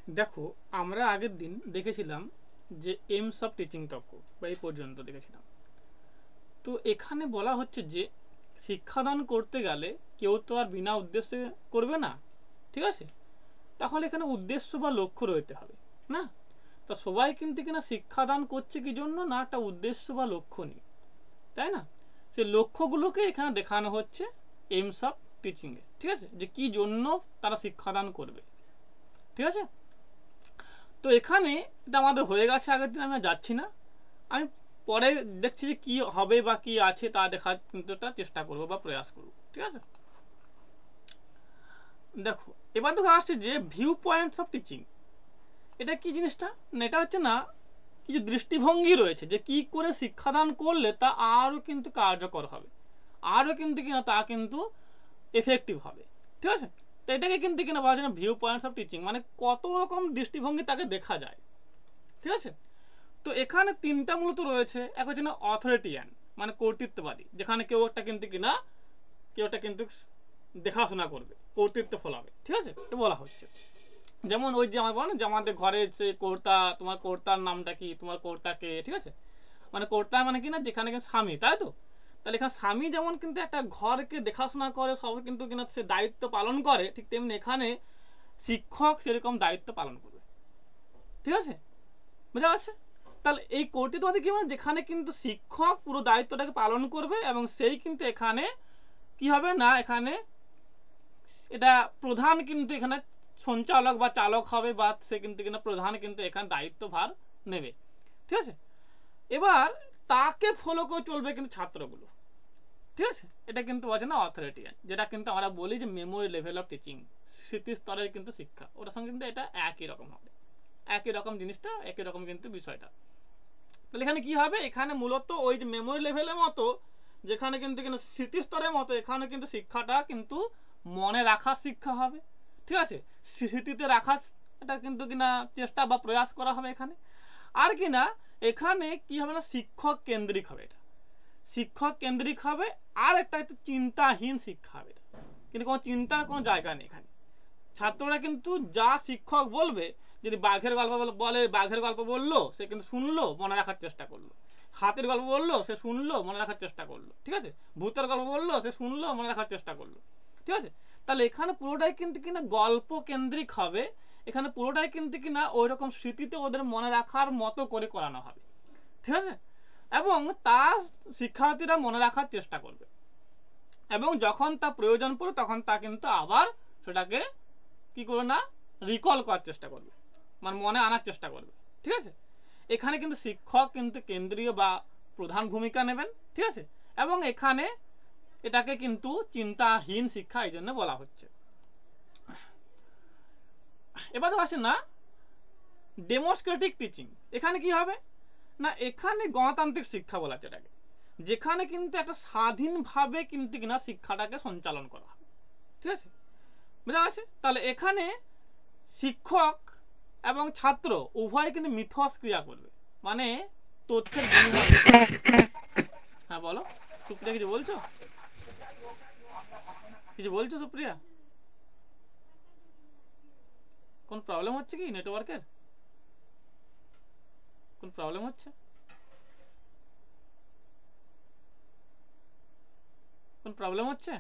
দেখো আমরা আগের দিন দেখেছিলাম যে এইমস অফ টিচিং তত্ত্ব বা এই পর্যন্ত দেখেছিলাম। তো এখানে বলা হচ্ছে যে শিক্ষাদান করতে গেলে কেউ তো আর বিনা উদ্দেশ্যে করবে না, ঠিক আছে? তাহলে এখানে উদ্দেশ্য বা লক্ষ্য রইতে হবে না। তো সবাই কিন্তু কিনা শিক্ষাদান করছে কি জন্য না, একটা উদ্দেশ্য বা লক্ষ্য নিয়ে, তাই না? সেই লক্ষ্যগুলোকে এখানে দেখানো হচ্ছে এইমস অফ টিচিং এ, ঠিক আছে, যে কি জন্য তারা শিক্ষাদান করবে, ঠিক আছে? তো এখানে এটা আমাদের হয়ে গেছে আগের দিন, আমি যাচ্ছি না, আমি পরে দেখছি যে কি হবে বা কি আছে তা দেখার কিন্তু একটা চেষ্টা করবো বা প্রয়াস করবো, ঠিক আছে? দেখো এবার তো আসছে যে ভিউ পয়েন্টস অফ টিচিং। এটা কি জিনিসটা না, এটা হচ্ছে না কিছু দৃষ্টিভঙ্গি রয়েছে যে কি করে শিক্ষাদান করলে তা আরো কিন্তু কার্যকর হবে, আরো কিন্তু কিনা তা কিন্তু এফেক্টিভ হবে, ঠিক আছে? তো এটাকে কিন্তু কিনা বলা যায় না ভিউ পয়েন্টস অফ টিচিং, মানে কত রকম দৃষ্টিভঙ্গি তাকে দেখা যায়, ঠিক আছে? তো এখানে তিনটা মূলত রয়েছে। এক হচ্ছে না অথরিটিয়ান, মানে কর্তৃত্ববাদী, যেখানে কেউ একটা কিন্তু দেখাশোনা করবে, কর্তৃত্ব ফলাবে, ঠিক আছে, এটা বলা হচ্ছে। যেমন ওই যে আমার বলো না যে আমাদের ঘরে যে কর্তা, তোমার কর্তার নামটা কি, তোমার কর্তাকে, ঠিক আছে, মানে কর্তা মানে কি না যেখানে স্বামী, তাই তো? তাহলে এখানে স্বামী যেমন কিন্তু একটা ঘরকে দেখাশোনা করে, সব কিন্তু কিনা সে দায়িত্ব পালন করে, ঠিক তেমনি এখানে শিক্ষক সেরকম দায়িত্ব পালন করবে, ঠিক আছে, বুঝা যাচ্ছে? তাহলে এই কর্তৃত্ববাদী কি মানে যেখানে কিন্তু শিক্ষক পুরো দায়িত্বটাকে পালন করবে এবং সেই কিন্তু এখানে কি হবে না, এখানে এটা প্রধান কিন্তু এখানে সঞ্চালক বা চালক হবে, বা সে কিন্তু কিনা প্রধান কিন্তু এখানে দায়িত্বভার নেবে, ঠিক আছে? এবার তাকে ফলো করে চলবে কিন্তু ছাত্রগুলো, ঠিক আছে? এটা কিন্তু বলছে না অথরিটিয়ান, যেটা কিন্তু আমরা বলি যে মেমোরি লেভেল অফ টিচিং, স্মৃতি স্তরের কিন্তু শিক্ষা, ওটার সঙ্গে কিন্তু এটা একই রকম হবে, একই রকম জিনিসটা, একই রকম কিন্তু বিষয়টা। তাহলে এখানে কি হবে, এখানে মূলত ওই যে মেমোরি লেভেলের মতো, যেখানে কিন্তু স্মৃতি স্তরের মতো, এখানে কিন্তু শিক্ষাটা কিন্তু মনে রাখার শিক্ষা হবে, ঠিক আছে, স্মৃতিতে রাখার এটা কিন্তু কিনা চেষ্টা বা প্রয়াস করা হবে এখানে। আর কিনা এখানে কি হবে না, শিক্ষক কেন্দ্রিক হবে, এটা শিক্ষক কেন্দ্রিক হবে। আর একটা চিন্তাহীন শিক্ষা হবে, এটা কিন্তু কোনো চিন্তার কোনো জায়গা নেই এখানে। ছাত্ররা কিন্তু যা শিক্ষক বলবে, যদি বাঘের গল্প বলে, বাঘের গল্প বললো, সে কিন্তু শুনলো, মনে রাখার চেষ্টা করলো। হাতের গল্প বললো, সে শুনলো, মনে রাখার চেষ্টা করলো, ঠিক আছে। ভূতের গল্প বললো, সে শুনলো, মনে রাখার চেষ্টা করলো, ঠিক আছে। তাহলে এখানে পুরোটাই কিন্তু কিনা গল্প কেন্দ্রিক হবে, এখানে পুরোটাই কিন্তু কিনা ওই রকম স্মৃতিতে ওদের মনে রাখার মতো করে করানো হবে, ঠিক আছে। এবং তা শিক্ষার্থীরা মনে রাখার চেষ্টা করবে, এবং যখন তা প্রয়োজন পড়ে তখন তা কিন্তু আবার সেটাকে কি করবে না, রিকল করার চেষ্টা করবে, মানে মনে আনার চেষ্টা করবে, ঠিক আছে। এখানে কিন্তু শিক্ষক কিন্তু কেন্দ্রীয় বা প্রধান ভূমিকা নেবেন, ঠিক আছে। এবং এখানে এটাকে কিন্তু চিন্তাহীন শিক্ষা এই জন্য বলা হচ্ছে। এবার তো আসে না ডেমোক্রেটিক টিচিং। এখানে কি হবে না, এখানে গণতান্ত্রিক শিক্ষা বলা হচ্ছে এটাকে, যেখানে কিন্তু একটা স্বাধীনভাবে কিন্তু কিনা শিক্ষাটাকে সঞ্চালন করা হবে, ঠিক আছে, বুঝা গেছে? তাহলে এখানে শিক্ষক এবং ছাত্র উভয় কিন্তু মিথস্ক্রিয়া করবে, মানে তথ্যের বিনিময়। হ্যাঁ বলো সুপ্রিয়া, কিছু বলছো? কিছু বলছো সুপ্রিয়া? কোন প্রবলেম হচ্ছে কি নেটওয়ার্কের? কোন প্রবলেম হচ্ছে? কোন প্রবলেম হচ্ছে?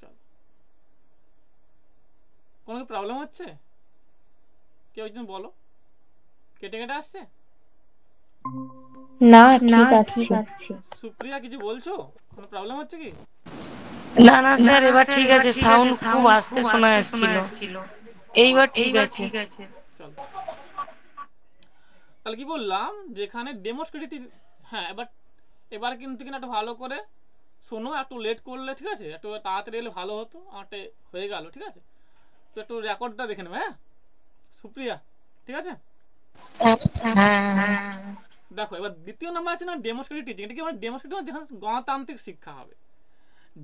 চল, কোন প্রবলেম হচ্ছে? কেউ একজন বলো, কেটে কেটে আসছে। না ঠিক আসছে। সুপ্রিয়া কিছু বলছো, কোন প্রবলেম হচ্ছে কি? না না স্যার, এবার ঠিক আছে, সাউন্ড খুব আস্তে শোনা যাচ্ছিল, এইবার ঠিক আছে। চল, তাহলে কি বললাম, যেখানে ডেমোক্রেটিক। হ্যাঁ এবার এবার কিন্তু কিনা একটু ভালো করে শোনো, একটু লেট করলে, ঠিক আছে, একটু তাড়াতাড়ি এলে ভালো হতো, আমারটা হয়ে গেল, ঠিক আছে। তো একটু রেকর্ডটা দেখে নেবে, হ্যাঁ সুপ্রিয়া, ঠিক আছে। হ্যাঁ, দেখো এবার দ্বিতীয় নাম্বার আছে না ডেমোক্রেটিক টিচিং। এটা কি মানে ডেমোক্রেটিক মানে যেখানে গণতান্ত্রিক শিক্ষা হবে।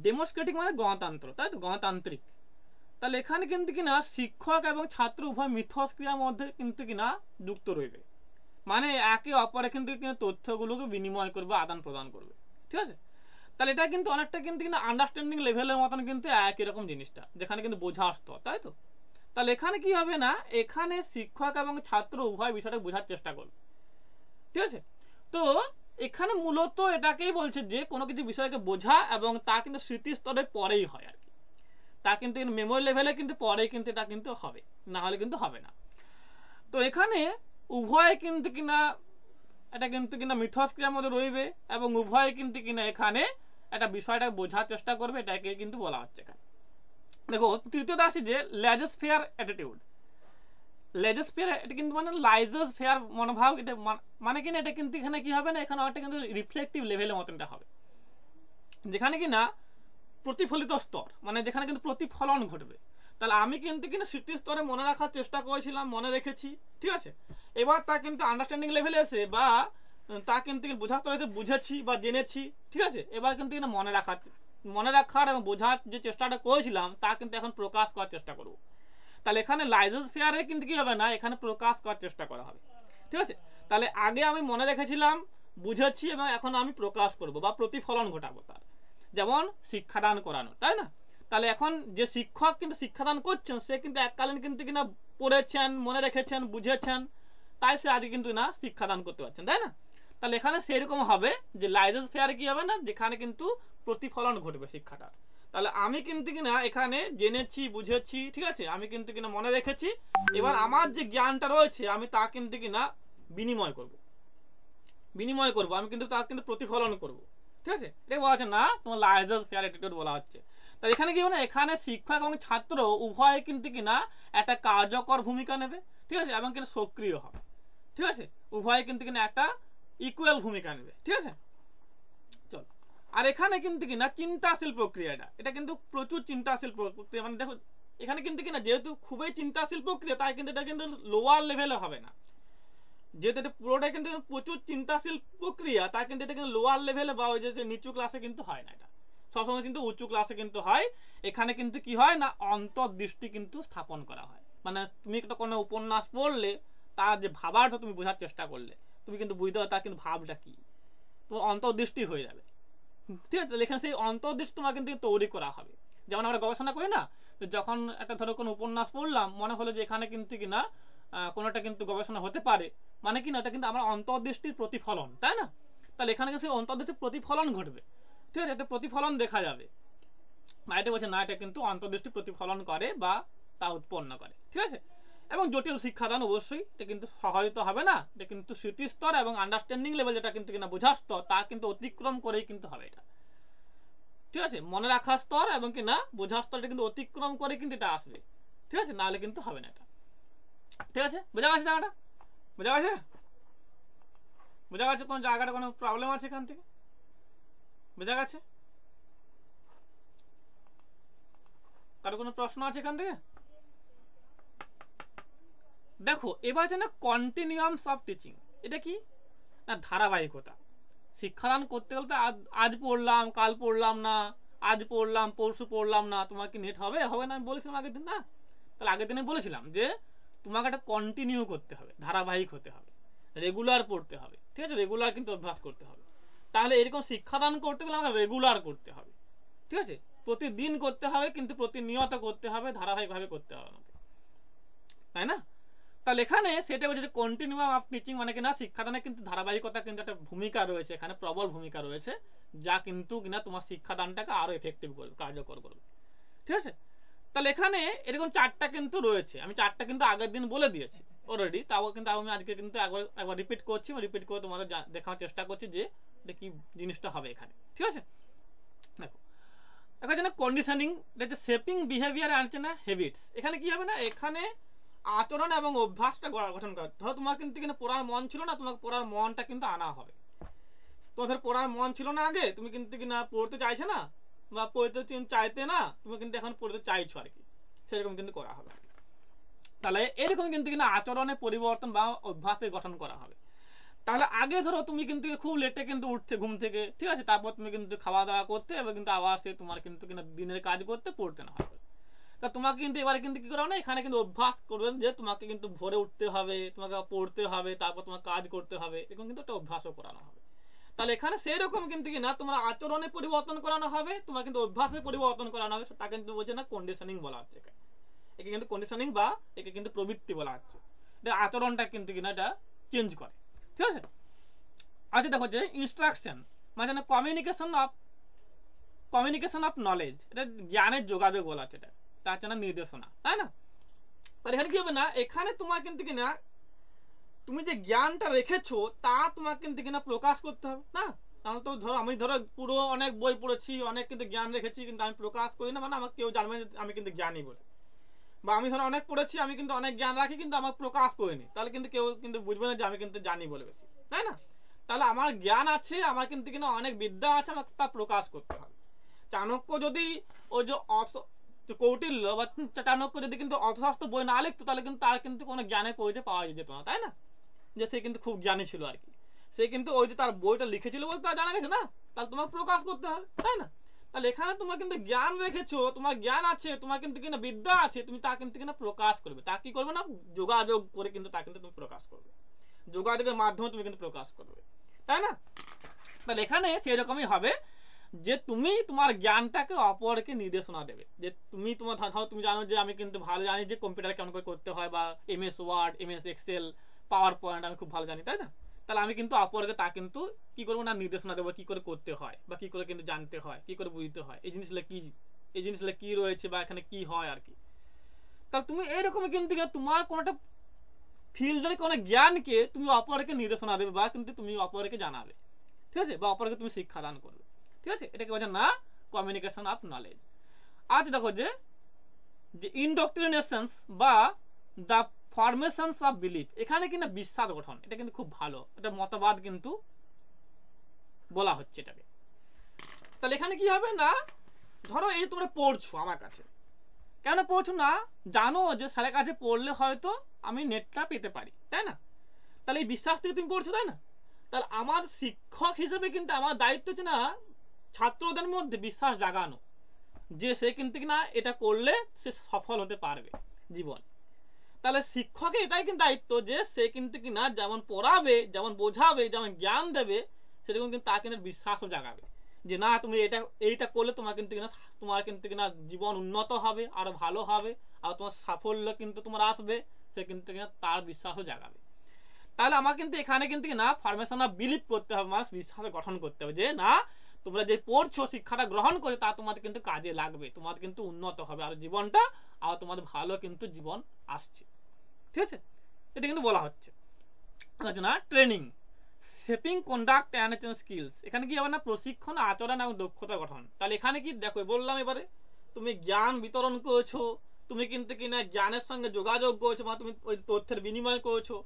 ডেমোক্রেটিক মানে গণতন্ত্র, তাই তো, গণতান্ত্রিক। তাহলে এখানে কিন্তু কিনা শিক্ষক এবং ছাত্র উভয় মিথস্ক্রিয়ার মধ্যে কিন্তু কিনা যুক্ত রইবে, মানে একে অপরে কিন্তু কিনা তথ্যগুলোকে বিনিময় করবে, আদান প্রদান করবে, ঠিক আছে। তাহলে এটা কিন্তু অনেকটা কিন্তু আন্ডারস্ট্যান্ডিং লেভেলের মতন কিন্তু একই রকম জিনিসটা, যেখানে কিন্তু বোঝার স্তর, তাই তো? তাহলে এখানে কি হবে না, এখানে শিক্ষক এবং ছাত্র উভয় বিষয়টা বোঝার চেষ্টা করবে, ঠিক আছে? তো এখানে মূলত এটাকেই বলছে যে কোনো কিছু বিষয়কে বোঝা, এবং তা কিন্তু স্মৃতি স্তরের পরেই হয় আর কি, তা কিন্তু মেমোরি লেভেলে কিন্তু পরেই কিন্তু এটা কিন্তু হবে, না হলে কিন্তু হবে না। তো এখানে উভয় কিন্তু এটা কিন্তু মিথস্ক্রিয়ার মধ্যে রইবে, এবং উভয় কিন্তু এখানে একটা বিষয়টা বোঝার চেষ্টা করবে, এটাকে কিন্তু বলা হচ্ছে এখানে। দেখো তৃতীয়টা আসি যে লেজেসফেয়ার অ্যাটিটিউড। লেজেসফেয়ার এটা কিন্তু মানে লাইজেসফেয়ার মনোভাব, এটা মানে এটা কিন্তু এখানে কি হবে না, এখানে একটা কিন্তু রিফ্লেকটিভ লেভেলের মতনটা হবে, যেখানে প্রতিফলিত স্তর, মানে যেখানে কিন্তু প্রতিফলন ঘটবে। তাহলে আমি কিন্তু স্মৃতি স্তরে মনে রাখার চেষ্টা করেছিলাম, মনে রেখেছি, ঠিক আছে? এবার তা কিন্তু আন্ডারস্ট্যান্ডিং লেভেলে এসে বা তা কিন্তু বোঝার স্তরে বুঝেছি বা জেনেছি, ঠিক আছে? এবার কিন্তু মনে রাখার এবং বোঝার যে চেষ্টাটা করেছিলাম তা কিন্তু এখন প্রকাশ করার চেষ্টা করব। তাহলে এখানে লাইজেন্স ফেয়ারে কিন্তু কি হবে না, এখানে প্রকাশ করার চেষ্টা করা হবে, ঠিক আছে? তাহলে আগে আমি মনে রেখেছিলাম, বুঝেছি, এবং এখন আমি প্রকাশ করব বা প্রতিফলন ঘটাবো তার, যেমন শিক্ষাদান করানো, তাই না? তাহলে এখন যে শিক্ষক কিন্তু শিক্ষাদান করছেন, সে কিন্তু এককালীন কিন্তু পড়েছেন, মনে রেখেছেন, বুঝেছেন, তাই সে আজকে কিন্তু শিক্ষাদান করতে পারছেন, তাই না? তাহলে এখানে সেরকম হবে যে লাইজেন্স ফেয়ারে কি হবে না, যেখানে কিন্তু প্রতিফলন ঘটবে শিক্ষাটার। তাহলে আমি কিন্তু এখানে জেনেছি, বুঝেছি, ঠিক আছে, আমি কিন্তু মনে রেখেছি, এবার আমার যে জ্ঞানটা রয়েছে আমি তা কিন্তু বিনিময় করব, আমি কিন্তু তা কিন্তু প্রতিফলন করব, ঠিক আছে? এটা বলা হচ্ছে না তোমার লাইজেন্স ফেয়ার অ্যাটিটিউড বলা হচ্ছে। তাহলে এখানে কি হবে না, এখানে শিক্ষক এবং ছাত্র উভয় কিন্তু একটা কার্যকর ভূমিকা নেবে, ঠিক আছে, এবং সক্রিয় হবে, ঠিক আছে? উভয় কিন্তু একটা ইকুয়াল ভূমিকা নেবে, ঠিক আছে? চল, আর এখানে কিন্তু চিন্তাশীল প্রক্রিয়াটা, এটা কিন্তু প্রচুর চিন্তাশীল প্রক্রিয়া, মানে দেখো এখানে কিন্তু যেহেতু খুবই চিন্তাশীল প্রক্রিয়া, তাই কিন্তু এটা কিন্তু লোয়ার লেভেলে হবে না, যেহেতু এটা পুরোটা কিন্তু প্রচুর চিন্তাশীল প্রক্রিয়া, তাই কিন্তু এটা কিন্তু লোয়ার লেভেলে বা ওই যে নিচু ক্লাসে কিন্তু হয় না, এটা সবসময় কিন্তু উঁচু ক্লাসে কিন্তু হয়। এখানে কিন্তু কি হয় না, অন্তর্দৃষ্টি কিন্তু স্থাপন করা হয়, মানে তুমি একটা কোনো উপন্যাস পড়লে তার যে ভাবার্থ তুমি বোঝার চেষ্টা করলে, তুমি কিন্তু বুঝতে পারো তার কিন্তু ভাবটা কি, তোমার অন্তর্দৃষ্টি হয়ে যাবে, ঠিক আছে? এখানে সেই অন্তর্দৃষ্টি তোমার কিন্তু তৈরি করা হবে। যেমন আমরা গবেষণা করি না, যখন একটা ধরো কোনো উপন্যাস পড়লাম, মনে হলো যে এখানে কিন্তু কোনোটা কিন্তু গবেষণা হতে পারে, মানে এটা কিন্তু আমার অন্তর্দৃষ্টির প্রতিফলন, তাই না? তাহলে এখানে সেই অন্তর্দৃষ্টির প্রতিফলন ঘটবে, ঠিক আছে? একটা প্রতিফলন দেখা যাবে, এটা বলছে না, এটা কিন্তু অন্তর্দৃষ্টি প্রতিফলন করে বা তা উৎপন্ন করে, ঠিক আছে? এবং জটিল শিক্ষাদান অবশ্যই এটা কিন্তু সহায়তা হবে না, এটা কিন্তু স্মৃতিস্তর এবং আন্ডারস্ট্যান্ডিং লেভেল যেটা কিন্তু বোঝার স্তর, তা কিন্তু অতিক্রম করেই কিন্তু হবে এটা, ঠিক আছে? মনে রাখার স্তর এবং বোঝার স্তর, এটা কিন্তু অতিক্রম করে কিন্তু এটা আসবে, ঠিক আছে? নাহলে কিন্তু হবে না এটা, ঠিক আছে? বোঝা গেছে জায়গাটা? বোঝা গেছে? বোঝা গেছে? কোনো জায়গাটা কোনো প্রবলেম আছে এখান থেকে? বোঝা গেছে? কারো কোনো প্রশ্ন আছে এখান থেকে? দেখো এবার আছে না কন্টিনিউয়ামস অফ টিচিং, এটা কি না, ধারাবাহিকতা। শিক্ষাদান করতে গেলে তো আজ পড়লাম, কাল পড়লাম না, আজ পড়লাম, পরশু পড়লাম না, তোমার কি নেট হবে? হবে না, আমি বলেছিলাম আগের দিন না? তাহলে আগের দিনে বলেছিলাম যে তোমাকে একটা কন্টিনিউ করতে হবে, ধারাবাহিক হতে হবে, রেগুলার পড়তে হবে, ঠিক আছে? রেগুলার কিন্তু অভ্যাস করতে হবে। তাহলে এরকম শিক্ষাদান করতে গেলে আমাকে রেগুলার করতে হবে, ঠিক আছে? প্রতিদিন করতে হবে, কিন্তু প্রতিনিয়ত করতে হবে, ধারাবাহিকভাবে করতে হবে আমাকে, তাই না? তাহলে এখানে সেটা বলছে যে কন্টিনিউয়াম অফ টিচিং, মানে শিক্ষাদানে কিন্তু ধারাবাহিকতা কিন্তু একটা ভূমিকা রয়েছে, এখানে প্রবল ভূমিকা রয়েছে, যা কিন্তু তোমার শিক্ষাদানটাকে আরো এফেক্টিভ করবে, কার্যকর করবে, ঠিক আছে? তাহলে এখানে এরকম চারটা কিন্তু রয়েছে, আমি চারটা কিন্তু আগের দিন বলে দিয়েছি অলরেডি, তাও কিন্তু আমি আজকে কিন্তু একবার রিপিট করছি, রিপিট করে তোমাদের দেখার চেষ্টা করছি যে এটা কি জিনিসটা হবে এখানে, ঠিক আছে? দেখো এখন হচ্ছে না কন্ডিশনিং, এটা হচ্ছে শেপিং বিহেভিয়ার অ্যান্ড হ্যাবিটস। এখানে কি হবে না, এখানে আচরণ এবং অভ্যাসটা গঠন করা। ধরো তোমার কিন্তু পড়ার মন ছিল না, তোমাকে পড়ার মনটা কিন্তু আনা হবে। তোমার ধর পড়ার মন ছিল না আগে, তুমি কিন্তু পড়তে চাইছে না বা পড়তে চাইতে না, তুমি কিন্তু এখন পড়তে চাইছো আর কি, সেরকম কিন্তু করা হবে। তাহলে এরকম কিন্তু আচরণে পরিবর্তন বা অভ্যাসে গঠন করা হবে। তাহলে আগে ধরো তুমি কিন্তু খুব লেটে কিন্তু উঠছে ঘুম থেকে, ঠিক আছে? তারপর তুমি কিন্তু খাওয়া দাওয়া করতে এবং কিন্তু আবার সে তোমার কিন্তু দিনের কাজ করতে, পড়তে না হবে। তা তোমাকে কিন্তু এবারে কিন্তু কি করা না, এখানে কিন্তু অভ্যাস করবেন যে তোমাকে কিন্তু ভোরে উঠতে হবে, তোমাকে পড়তে হবে, তারপর তোমার কাজ করতে হবে, এরকম কিন্তু একটা অভ্যাসও করানো হবে। তাহলে এখানে সেই রকম কিন্তু কি না তোমার আচরণে পরিবর্তন করানো হবে, তোমার কিন্তু অভ্যাসে পরিবর্তন করানো হবে, তা কিন্তু বলছে না কন্ডিশনিং বলা হচ্ছে। একে কিন্তু কন্ডিশনিং বা একে কিন্তু প্রবৃত্তি বলা হচ্ছে। এটা আচরণটা কিন্তু কিনা এটা চেঞ্জ করে, ঠিক আছে। আচ্ছা দেখো যে ইনস্ট্রাকশন মানে কমিউনিকেশন অফ নলেজ, এটা জ্ঞানের যোগাযোগ বলা হচ্ছে, এটা তার হচ্ছে না নির্দেশনা, তাই না। তাহলে এখানে কি হবে না, এখানে তোমার কিন্তু কিনা তুমি যে জ্ঞানটা রেখেছো তা তোমার কিন্তু কিনা প্রকাশ করতে হবে না। তাহলে তো ধরো আমি পুরো অনেক বই পড়েছি, অনেক কিন্তু জ্ঞান রেখেছি, কিন্তু আমি প্রকাশ করি না, মানে আমাকে কেউ জানবে আমি কিন্তু জ্ঞানী বলে। বা আমি ধরো অনেক পড়েছি, আমি কিন্তু অনেক জ্ঞান রাখি, কিন্তু আমার প্রকাশ করিনি, তাহলে কিন্তু কেউ কিন্তু বুঝবে না যে আমি কিন্তু জানি বলে বেশি, তাই না। তাহলে আমার জ্ঞান আছে, আমার কিন্তু কিনা অনেক বিদ্যা আছে, আমাকে তা প্রকাশ করতে হবে। চাণক্য যদি ওই যে কৌটিল্য বা চাণক্য যদি কিন্তু অর্থশাস্ত্র বই না লিখতো, তাহলে কিন্তু তার কিন্তু কোনো জ্ঞানের পরিচয় পাওয়া যেত না, তাই না। যে সে কিন্তু খুব জ্ঞানী ছিল আর কি, সে কিন্তু ওই যে তার বইটা লিখেছিল বলতে জানা গেছে না, তাহলে তোমার প্রকাশ করতে হবে, তাই না। তাহলে এখানে তোমার কিন্তু জ্ঞান রেখেছো, তোমার জ্ঞান আছে, তোমার কিন্তু কিনা বিদ্যা আছে, তুমি তা কিন্তু কিনা প্রকাশ করবে। তা কি করবে না, যোগাযোগ করে কিন্তু তা কিন্তু তুমি প্রকাশ করবে, যোগাযোগের মাধ্যমে তুমি কিন্তু প্রকাশ করবে, তাই না। তাহলে এখানে সেই রকমই হবে যে তুমি তোমার জ্ঞানটাকে অপরকে নির্দেশনা দেবে। যে তুমি তোমার ধরো তুমি জানো যে আমি কিন্তু ভালো জানি যে কম্পিউটার কেমন করে করতে হয়, বা MS word, MS Excel, PowerPoint আমি খুব ভালো জানি, তাই না। তাহলে আমি কিন্তু অপরকে তা কিন্তু কি করবো না, নির্দেশনা দেবো কি করে করতে হয়, বা কি করে কিন্তু জানতে হয়, কি করে বুঝতে হয়, এই জিনিসগুলো কি রয়েছে, বা এখানে কি হয় আর কি। তাহলে তুমি এইরকম কিন্তু তোমার কোনোটা ফিল্ডের কোনো জ্ঞানকে তুমি অপরকে নির্দেশনা দেবে, বা কিন্তু তুমি অপরকে জানাবে, ঠিক আছে, বা অপরকে তুমি শিক্ষাদান করবে, ঠিক আছে। এটাকে বলছে না কমিউনিকেশন অফ নলেজ। আজ দেখো যে ইনডক্ট্রিনেশনস বা দ্য ফরমেশনস অফ বিলিফ, এখানে কিনা বিশ্বাস গঠন, এটা কিন্তু খুব ভালো, এটা মতবাদ কিন্তু বলা হচ্ছে এটাকে। তাহলে এখানে কি হবে না, ধরো এই তোমরা পড়ছো আমার কাছে, কেন পড়ছো না, জানো যে স্যারের কাছে পড়লে হয়তো আমি নেটটা পেতে পারি, তাই না। তাহলে এই বিশ্বাস থেকে তুমি পড়ছো, তাই না। তাহলে আমার শিক্ষক হিসেবে কিন্তু আমার দায়িত্ব হচ্ছে না ছাত্রদের মধ্যে বিশ্বাস জাগানো, যে সে কিন্তু কিনা এটা করলে সে সফল হতে পারবে জীবন। তাহলে শিক্ষকের এটাই কিন্তু দায়িত্ব যে সে কিন্তু কিনা যেমন পড়াবে, যেমন বোঝাবে, যেমন জ্ঞান দেবে, সেরকম কিন্তু তার কিন্তু বিশ্বাসও জাগাবে যে না তুমি এইটা করলে তোমার কিন্তু কিনা জীবন উন্নত হবে, আরো ভালো হবে, আর তোমার সাফল্য কিন্তু তোমার আসবে, সে কিন্তু কিনা তার বিশ্বাসও জাগাবে। তাহলে আমার কিন্তু এখানে কিন্তু না ফরমেশন অফ বিলিভ করতে হবে, মানুষ বিশ্বাস গঠন করতে হবে যে না তোমরা যে পড়ছো, শিক্ষাটা গ্রহণ করে তা তোমাদের কিন্তু কাজে লাগবে, তোমাদের কিন্তু উন্নত হবে আর জীবনটা, আর তোমাদের ভালো কিন্তু জীবন আসছে, ঠিক আছে। এটা কিন্তু বলা হচ্ছে না training shaping conduct and skills, এখানে কি হবে না প্রশিক্ষণ, আচরণ এবং দক্ষতা গঠন। তাহলে এখানে কি দেখো বললাম, এবারে তুমি জ্ঞান বিতরণ করেছো, তুমি কিন্তু কিনা জ্ঞানের সঙ্গে যোগাযোগ করেছো, বা তুমি ওই তথ্যের বিনিময় করেছো,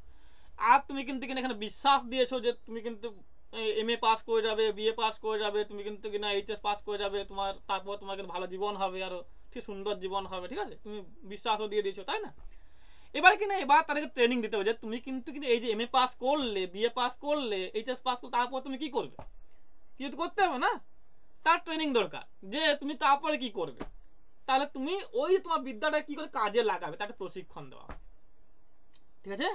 আর তুমি কিন্তু কিনা এখানে বিশ্বাস দিয়েছো যে তুমি কিন্তু MA পাস করে যাবে, BA পাস করে যাবে, তুমি কিন্তু কিনা HS পাস করে যাবে, তারপর তোমার কিন্তু ভালো জীবন হবে, আরো ঠিক সুন্দর জীবন হবে, ঠিক আছে, তুমি বিশ্বাসও দিয়ে দিয়েছো, তাই না। এবার কিনা এবার তাদেরকে ট্রেনিং দিতে হবে যে তুমি কিন্তু এই যে MA পাস করলে, BA পাস করলে, HS পাস করলে, তারপর তুমি কি করবে, কিছু করতে হবে না, তার ট্রেনিং দরকার যে তুমি তারপরে কি করবে। তাহলে তুমি ওই তোমার বিদ্যাটা কি করে কাজে লাগাবে তার প্রশিক্ষণ দেওয়া, ঠিক আছে।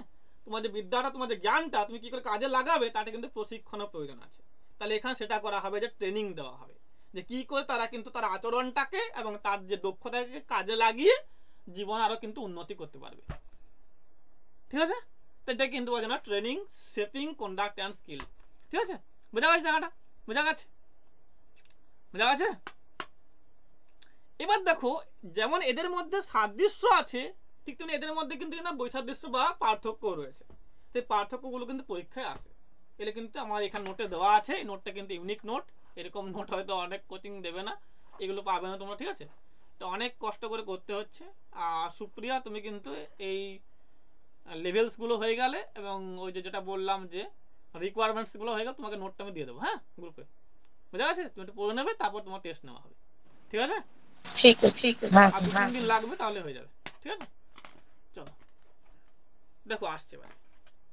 তোমার যে বিদ্যাটা, তোমার যে জ্ঞানটা তুমি কি করে কাজে লাগাবে তাতে কিন্তু প্রশিক্ষণের প্রয়োজন আছে। তাহলে এখানে সেটা করা হবে যে ট্রেনিং দেওয়া হবে যে কি করে তারা কিন্তু তার আচরণটাকে এবং তার যে দক্ষতাকে কাজে লাগিয়ে জীবন আরো কিন্তু উন্নতি করতে পারবে, ঠিক আছে। তো এটা কিন্তু বলে না training shaping conduct and skill, ঠিক আছে। বোঝা গেছে জায়গাটা, বোঝা গেছে। এবার দেখো যেমন এদের মধ্যে সাদৃশ্য আছে, ঠিক তেমনি এদের মধ্যে কিন্তু না বৈসাদৃশ্য বা পার্থক্য রয়েছে। সেই পার্থক্যগুলো কিন্তু পরীক্ষায় আসে, এগুলো কিন্তু আমার এখানে নোটে দেওয়া আছে। এই নোটটা কিন্তু ইউনিক নোট, এরকম নোট হয়তো অনেক কোচিং দেবে না, এগুলো পাবে না তোমরা, ঠিক আছে। তো অনেক কষ্ট করে করতে হচ্ছে। আর সুপ্রিয়া তুমি কিন্তু এই লেভেলসগুলো হয়ে গেলে এবং ওই যেটা বললাম যে রিকোয়ারমেন্টসগুলো হয়ে গেলে তোমাকে নোটটা আমি দিয়ে দেবো, হ্যাঁ, গ্রুপে। বোঝা গেছে, তুমি একটু পড়ে নেবে, তারপর তোমার টেস্ট নেওয়া হবে, ঠিক আছে। ঠিক আছে, আর 2-3 দিন লাগবে, তাহলে হয়ে যাবে, ঠিক আছে। চলো দেখো আসছে এবার,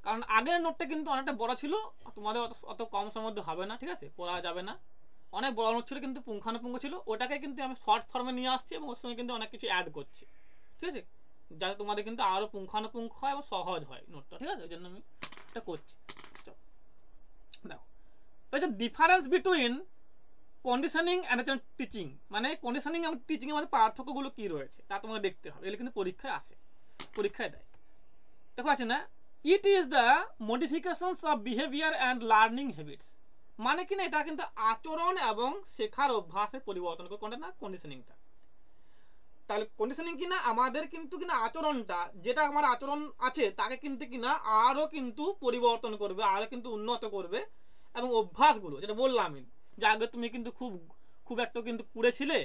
কারণ আগের নোটটা কিন্তু অনেকটা বড় ছিল, তোমাদের অত কম সময়ের মধ্যে হবে না, ঠিক আছে, পড়া যাবে না। অনেক বড় নোট ছিল কিন্তু পুঙ্খানুপুঙ্খ ছিল, ওটাকে কিন্তু আমি শর্ট ফর্মে নিয়ে আসছি এবং ওর সঙ্গে কিন্তু অনেক কিছু অ্যাড করছি, ঠিক আছে, যাতে তোমাদের কিন্তু আরো পুঙ্খানুপুঙ্খ হয় এবং সহজ হয় নোটটা, ঠিক আছে, ওই জন্য আমি এটা করছি। চলো দেখো হচ্ছে difference between conditioning and teaching, মানে কন্ডিশনিং এবং টিচিং এর মধ্যে পার্থক্যগুলো কি রয়েছে তা তোমাকে দেখতে হবে। এগুলো কিন্তু পরীক্ষায় আসে, পরীক্ষায় দেয়। দেখো আছে না, it is the modifications of behaviour and learning habits, মানে কিনা এটা কিন্তু আচরণ এবং শেখার অভ্যাসের পরিবর্তন করে, কোনটা না কন্ডিশনিংটা। তাহলে কন্ডিশনিং কিনা আমাদের কিন্তু কিনা আচরণটা, যেটা আমার আচরণ আছে তাকে কিন্তু কিনা আরো কিন্তু পরিবর্তন করবে, আরো কিন্তু উন্নত করবে। এবং অভ্যাসগুলো যেটা বললাম আমি, যে আগে তুমি কিন্তু খুব একটা কিন্তু পুড়ে ছিলে,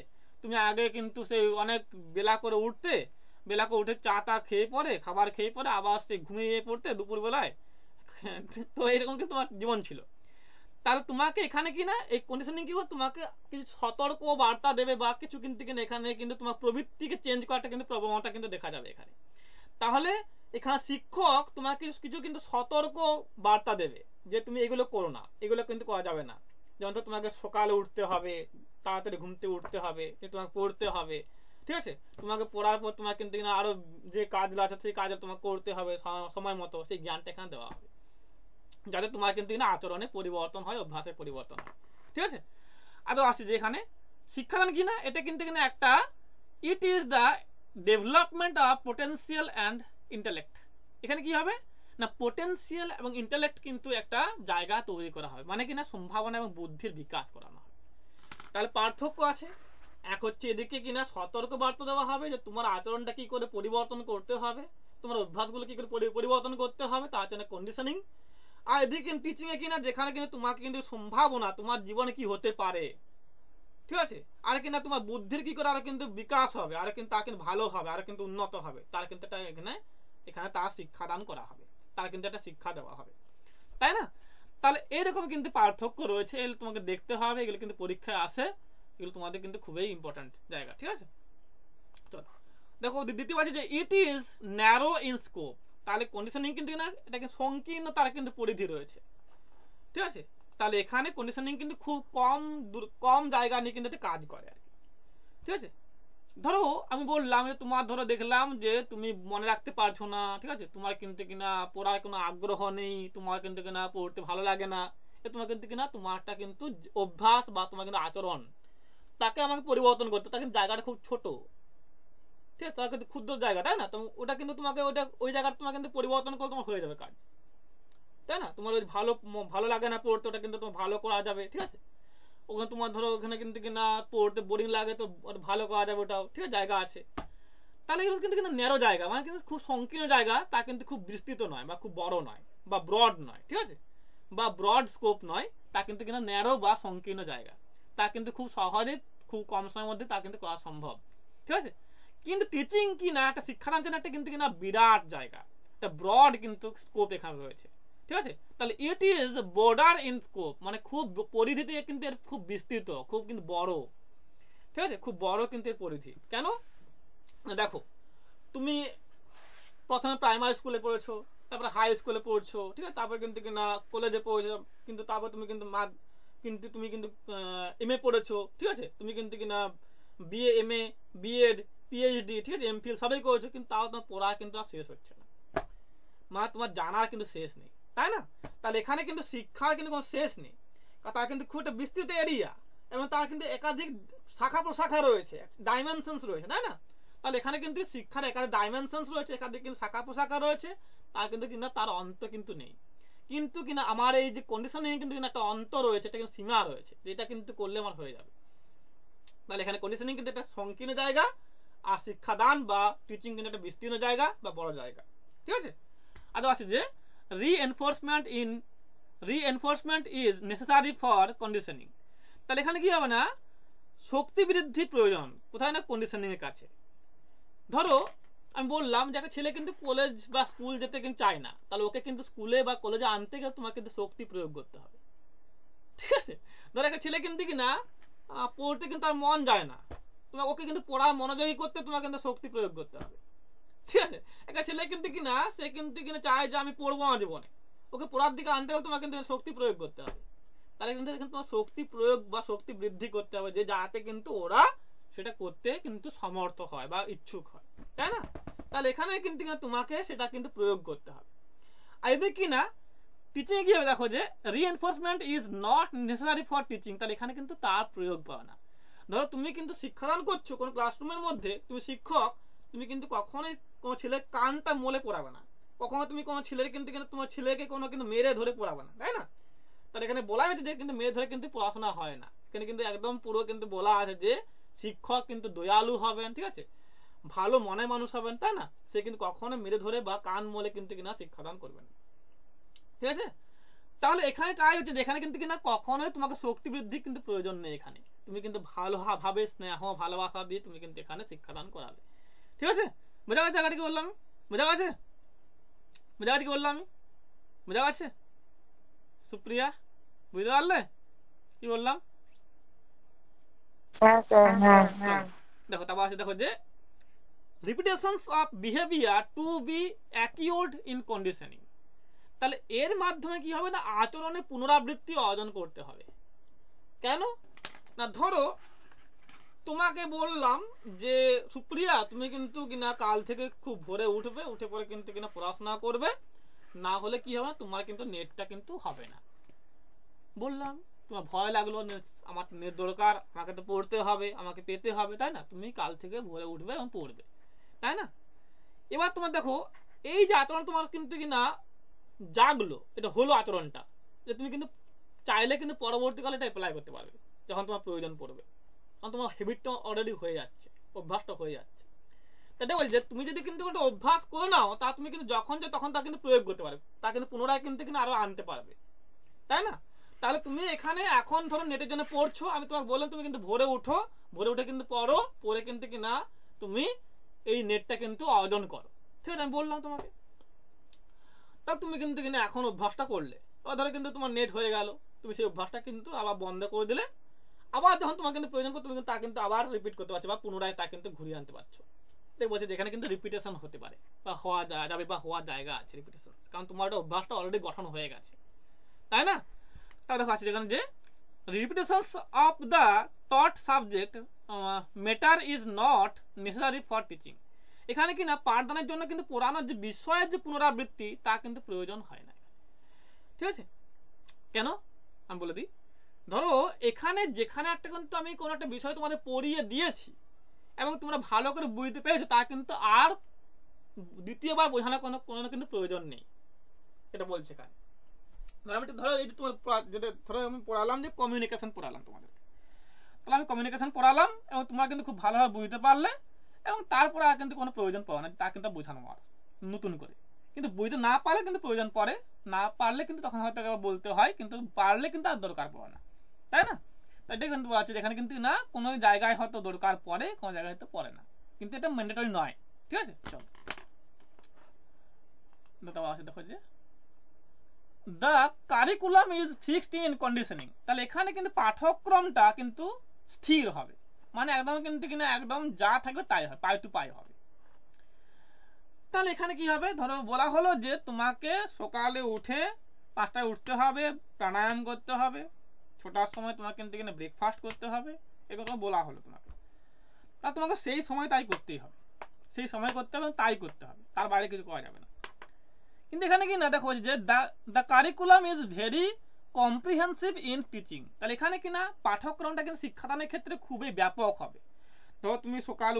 তুমি আগে কিন্তু সেই অনেক বেলা করে উঠতে, বেলা করে উঠে চা টা খেয়ে পরে, খাবার খেয়ে পরে আবার সে ঘুমিয়ে পড়তে দুপুরবেলায়, তো এরকম কিন্তু তোমার জীবন ছিল। তাহলে তোমাকে এখানে কিনা এই কন্ডিশনিং কি তোমাকে কিছু সতর্ক বার্তা দেবে, বা কিছু কিন্তু কিনা এখানে কিন্তু তোমার প্রবৃত্তিকে চেঞ্জ করাটা কিন্তু প্রবণতা কিন্তু দেখা যাবে এখানে। তাহলে এখানে শিক্ষক তোমাকে কিছু কিন্তু সতর্ক বার্তা দেবে যে তুমি এগুলো করো না, এগুলো কিন্তু করা যাবে না। যেমন তো তোমাকে সকালে উঠতে হবে, তাড়াতাড়ি ঘুমতে উঠতে হবে, তোমাকে পড়তে হবে, ঠিক আছে, তোমাকে পড়ার পর তোমার কিন্তু কিনা আরো যে কাজগুলো আছে সেই কাজে তোমাকে করতে হবে সময় মতো, সেই জ্ঞানটা এখানে দেওয়া হবে, যাতে তোমার কিন্তু কিনা আচরণে পরিবর্তন হয়, অভ্যাসের পরিবর্তন হয়। ঠিক আছে, আরো আসি যে এখানে শিক্ষাদান কিনা এটা কিন্তু কিনা একটা, it is the development of potential and intellect. এখানে কি হবে না, পোটেনশিয়াল এবং ইন্টেলেক্ট কিন্তু একটা জায়গা তৈরি করা হয়, মানে কিনা সম্ভাবনা এবং বুদ্ধির বিকাশ করানো হয়। তাহলে পার্থক্য আছে, এক হচ্ছে এদিকে কিনা সতর্ক বার্তা দেওয়া হবে যে তোমার আচরণটা কি করে পরিবর্তন করতে হবে, তোমার অভ্যাসগুলো কি করে পরিবর্তন করতে হবে, তার জন্য কন্ডিশনিং। আর এদিকে টিচিং এ কিনা যেখানে কিন্তু তোমাকে কিন্তু সম্ভাবনা তোমার জীবনে কি হতে পারে, ঠিক আছে, আর কিনা তোমার বুদ্ধির কি করে আর কিন্তু বিকাশ হবে, আর কিন্তু তার কিন্তু ভালো হবে, আর কিন্তু উন্নত হবে, তার কিন্তু এটা এখানে তার শিক্ষাদান করা হবে, তার কিন্তু একটা শিক্ষা দেওয়া হবে, তাই না? তাহলে এরকম কিন্তু পার্থক্য রয়েছে, এগুলো তোমাকে দেখতে হবে, এগুলো কিন্তু পরীক্ষায় আসে, এগুলো তোমাদের কিন্তু খুবই ইম্পর্টেন্ট জায়গা। ঠিক আছে, চলো দেখো দ্বিতীয় আছে যে it is narrow in scope. তাহলে কন্ডিশনিং কিন্তু না এটাকে সংকীর্ণ, তার কিন্তু পরিধি রয়েছে। ঠিক আছে, তাহলে এখানে কন্ডিশনিং কিন্তু খুব কম জায়গা নিয়ে কিন্তু এটা কাজ করে আর কি। ঠিক আছে, ধরো আমি বললাম যে তোমার ধরো দেখলাম যে তুমি মনে রাখতে পারছো না, ঠিক আছে, তোমার কিন্তু কিনা পড়ার কোনো আগ্রহ নেই, তোমার কিন্তু কিনা পড়তে ভালো লাগে না, তোমার কিন্তু কিনা তোমারটা কিন্তু অভ্যাস বা তোমার কিন্তু আচরণ তাকে আমাকে পরিবর্তন করতে, তার কিন্তু জায়গাটা খুব ছোট, ঠিক আছে, তার কিন্তু ক্ষুদ্র জায়গা, তাই না? তো ওটা কিন্তু তোমাকে ওই জায়গাটা তোমার কিন্তু পরিবর্তন করে তোমার হয়ে যাবে কাজ, তাই না? তোমার ওই ভালো লাগে না পড়তে, ওটা কিন্তু তোমার ভালো করা যাবে। ঠিক আছে, ওখানে তোমার ধরো ওখানে কিন্তু কিনা পড়তে বোরিং লাগে, তো ভালো করা যাবে, ওটাও ঠিক আছে, জায়গা আছে। তাহলে এগুলো কিন্তু কিনা ন্যারো জায়গা, মানে কিন্তু খুব সংকীর্ণ জায়গা, তা কিন্তু খুব বিস্তৃত নয় বা খুব বড় নয় বা ব্রড নয়, ঠিক আছে, বা ব্রড স্কোপ নয়, তা কিন্তু কিনা ন্যারো বা সংকীর্ণ জায়গা, তা কিন্তু খুব সহজে খুব কম সময়ের মধ্যে তা কিন্তু করা সম্ভব। ঠিক আছে, কিন্তু টিচিং কি না একটা শিক্ষাদান একটা কিন্তু কিনা বিরাট জায়গা, একটা ব্রড কিন্তু স্কোপ এখানে রয়েছে। ঠিক আছে, তাহলে it is border in scope, মানে খুব পরিধিতে কিন্তু এর খুব বিস্তৃত, খুব কিন্তু বড়। ঠিক আছে, খুব বড় কিন্তু এর পরিধি। কেন? দেখো তুমি প্রথমে প্রাইমারি স্কুলে পড়েছো, তারপরে হাই স্কুলে পড়ছো, ঠিক আছে, তারপরে কিন্তু কিনা কলেজে পড়েছো, কিন্তু তারপর তুমি কিন্তু এমএ পড়েছো, ঠিক আছে, তুমি কিন্তু কিনা বিএ, এমএ, বিএড, পিএইচডি, ঠিক আছে, এমফিল সবই করেছো, কিন্তু তাও তোমার পড়া কিন্তু আর শেষ হচ্ছে না, মানে তোমার জানার কিন্তু শেষ নেই, তাই না? তাহলে এখানে কিন্তু শিক্ষার কিন্তু কোনো শেষ নেই, কারণ তার কিন্তু খুব একটা বিস্তৃত এরিয়া, এবং তার কিন্তু একাধিক শাখা প্রশাখা রয়েছে, ডাইমেনশনস রয়েছে, তাই না? তাহলে এখানে কিন্তু শিক্ষার একাধিক ডাইমেনশনস রয়েছে, একাধিক কিন্তু শাখা প্রশাখা রয়েছে, তার কিন্তু কিনা তার অন্ত কিন্তু নেই। কিন্তু কিনা আমার এই যে কন্ডিশনে কিন্তু কিনা একটা অন্ত রয়েছে, এটা কিন্তু সীমা রয়েছে, যেটা কিন্তু করলে আমার হয়ে যাবে। তাহলে এখানে কন্ডিশনিং কিন্তু একটা সংকীর্ণ জায়গা, আর শিক্ষাদান বা টিচিং কিন্তু একটা বিস্তীর্ণ জায়গা বা বড় জায়গা। ঠিক আছে, আরো আছে যে reinforcement is necessary for conditioning. তাহলে এখানে কি হবে না, শক্তি বৃদ্ধি প্রয়োজন কোথায় না কন্ডিশনিং এর কাছে। ধরো আমি বললাম যে একটা ছেলে কিন্তু কলেজ বা স্কুল যেতে কিন্তু চায় না, তাহলে ওকে কিন্তু স্কুলে বা কলেজে আনতে গেলে তোমাকে কিন্তু শক্তি প্রয়োগ করতে হবে। ঠিক আছে, ধরো একটা ছেলে কিন্তু কিনা পড়তে কিন্তু তার মন যায় না, তোমাকে ওকে কিন্তু পড়ার মনোযোগী করতে তোমাকে কিন্তু শক্তি প্রয়োগ করতে হবে। ঠিক আছে, একটা ছেলে কিন্তু কিনা সে কিন্তু কিনা চায় যে আমি পড়বো না জীবনে, ওকে পড়ার দিকে আনতে হলে তোমাকে কিন্তু শক্তি প্রয়োগ করতে হবে। তাহলে কিন্তু তোমার শক্তি প্রয়োগ বা শক্তি বৃদ্ধি করতে হবে, যে যাতে কিন্তু ওরা সেটা করতে কিন্তু সমর্থ হয় বা ইচ্ছুক হয়, তাই না? তাহলে এখানে কিন্তু তোমাকে সেটা কিন্তু প্রয়োগ করতে হবে। আর এদের কিনা টিচিং কি হবে দেখো যে reinforcement is not necessary for teaching, তাহলে এখানে কিন্তু তার প্রয়োগ পাবে না। ধরো তুমি কিন্তু শিক্ষাদান করছো কোনো ক্লাসরুমের মধ্যে, তুমি শিক্ষক, তুমি কিন্তু কখনোই কোনো ছেলের কানটা মোলে পড়াবে না, কখনো তুমি কোনো ছেলের কিন্তু তোমার ছেলেকে কোনো কিন্তু মেরে ধরে পড়াবে না, তাই না? তাহলে এখানে বলা হয়েছে যে কিন্তু মেরে ধরে কিন্তু পড়াশোনা হয় না, এখানে কিন্তু একদম পুরো কিন্তু বলা আছে যে শিক্ষক কিন্তু দয়ালু হবেন, ঠিক আছে, ভালো মনে মানুষ হবেন, তাই না? সে কিন্তু কখনো মেরে ধরে বা কান মোলে কিন্তু কিনা শিক্ষাদান করবেন, ঠিক আছে? তাহলে এখানে ট্রাই হচ্ছে যেখানে কিন্তু কিনা কখনোই তোমাকে শক্তি বৃদ্ধি কিন্তু প্রয়োজন নেই, এখানে তুমি কিন্তু ভালোভাবে স্নেহ ভালোবাসা দিয়ে তুমি কিন্তু এখানে শিক্ষাদান করাবে, ঠিক আছে? বোঝা গেছে জায়গাটা কি বললাম আমি? বোঝা গেছে? বোঝা গেছে কি বললাম আমি? বোঝা গেছে সুপ্রিয়া? বুঝতে পারলে কি বললাম? দেখো তারপর আছে, দেখো যে repetitions of behaviour to be acquired in conditioning, তাহলে এর মাধ্যমে কি হবে না আচরণে পুনরাবৃত্তি অর্জন করতে হবে। কেন না, ধরো তোমাকে বললাম যে সুপ্রিয়া তুমি কিন্তু কিনা কাল থেকে খুব ভোরে উঠবে, উঠে পরে কিন্তু কিনা পড়াশোনা করবে, না হলে কি হবে তোমার কিন্তু নেটটা কিন্তু হবে না। বললাম তোমার ভয় লাগলো, আমার নেট দরকার, আমাকে তো পড়তে হবে, আমাকে পেতে হবে, তাই না? তুমি কাল থেকে ভোরে উঠবে এবং পড়বে, তাই না? এবার তোমার দেখো এই যে আচরণ তোমার কিন্তু কিনা জাগলো, এটা হলো আচরণটা, যে তুমি কিন্তু চাইলে কিন্তু পরবর্তীকালে এটা অ্যাপ্লাই করতে পারবে যখন তোমার প্রয়োজন পড়বে, কারণ তোমার হ্যাবিটটা অলরেডি হয়ে যাচ্ছে, অভ্যাসটা হয়ে যাচ্ছে। তাই বলছে তুমি যদি কিন্তু একটা অভ্যাস করে নাও, তা তুমি কিন্তু যখন যে তখন তা কিন্তু প্রয়োগ করতে পারবে, তা কিন্তু পুনরায় কিন্তু কিনা আরো আনতে পারবে, তাই না? তাহলে তুমি এখানে এখন ধরো নেটের জন্য পড়ছো, আমি তোমাকে বললাম তুমি কিন্তু ভোরে উঠো, ভোরে উঠে কিন্তু পড়ো, পড়ে কিন্তু কিনা তুমি এই নেটটা কিন্তু অর্জন করো, ঠিক আছে? আমি বললাম তোমাকে, তা তুমি কিন্তু কিনা এখন অভ্যাসটা করলে, ধরো কিন্তু তোমার নেট হয়ে গেল, তুমি সেই অভ্যাসটা কিন্তু আবার বন্ধ করে দিলে, আবার যখন তোমার কিন্তু প্রয়োজন পড়ে তুমি কিন্তু তা কিন্তু আবার রিপিট করতে পারছো বা পুনরায় তা কিন্তু ঘুরিয়ে আনতে পারছো। বলছে যেখানে কিন্তু রিপিটেশন হতে পারে বা হওয়া যাবে বা হওয়ার জায়গা আছে রিপিটেশন, কারণ তোমার একটা অভ্যাসটা অলরেডি গঠন হয়ে গেছে, তাই না? তা দেখো আছে যেখানে যে repetitions of the taught subject matter is not necessary for teaching, এখানে কিনা পাঠদানের জন্য কিন্তু পড়ানোর যে বিষয়ের যে পুনরাবৃত্তি তা কিন্তু প্রয়োজন হয় না, ঠিক আছে? কেন আমি বলে দিই, ধরো এখানে যেখানে একটা কিন্তু আমি কোনো একটা বিষয় তোমাদের পড়িয়ে দিয়েছি এবং তোমরা ভালো করে বুঝতে পেরেছো, তা কিন্তু আর দ্বিতীয়বার বোঝানোর কোনো কিন্তু প্রয়োজন নেই, এটা বলছে এখানে। ধরো এই যে তোমার যেটা ধরো আমি পড়ালাম যে কমিউনিকেশন পড়ালাম তোমাদের, তাহলে আমি কমিউনিকেশন পড়ালাম এবং তোমরা কিন্তু খুব ভালোভাবে বুঝতে পারলে এবং তারপরে আর কিন্তু কোনো প্রয়োজন পড়ে না তা কিন্তু বোঝানো আর নতুন করে, কিন্তু বুঝতে না পারলে কিন্তু প্রয়োজন পড়ে, না পারলে কিন্তু তখন হয়তো বলতে হয়, কিন্তু পারলে কিন্তু আর দরকার পড়ে না, তাই না? এটাই কিন্তু আছে যেখানে কিন্তু না কোনো জায়গায় হয়তো দরকার পড়ে, কোনো জায়গায় হয়তো পড়ে না, কিন্তু এটা ম্যান্ডেটরি নয়, ঠিক আছে? চলো দেখো যে the curriculum is fixed in conditioning, তাহলে এখানে কিন্তু পাঠ্যক্রমটা কিন্তু স্থির হবে, মানে একদম কিন্তু কিনা একদম যা থাকবে তাই হবে, পাই টু পাই হবে। তাহলে এখানে কি হবে, ধরো বলা হলো যে তোমাকে সকালে উঠে 5টায় উঠতে হবে, প্রাণায়াম করতে হবে, 6টার সময় তোমাকে কিন্তু কিনা ব্রেকফাস্ট করতে হবে, এগুলো বলা হলো তোমাকে, তা তোমাকে সেই সময় তাই করতেই হবে, সেই সময় করতে হবে তাই করতে হবে, তার বাইরে কিছু করা যাবে না। কিন্তু এখানে কি না দেখো যে the curriculum is very comprehensive in teaching, তাহলে এখানে কিনা পাঠ্যক্রমটা কিন্তু শিক্ষাদানের ক্ষেত্রে খুবই ব্যাপক হবে। ধরো তুমি সকালে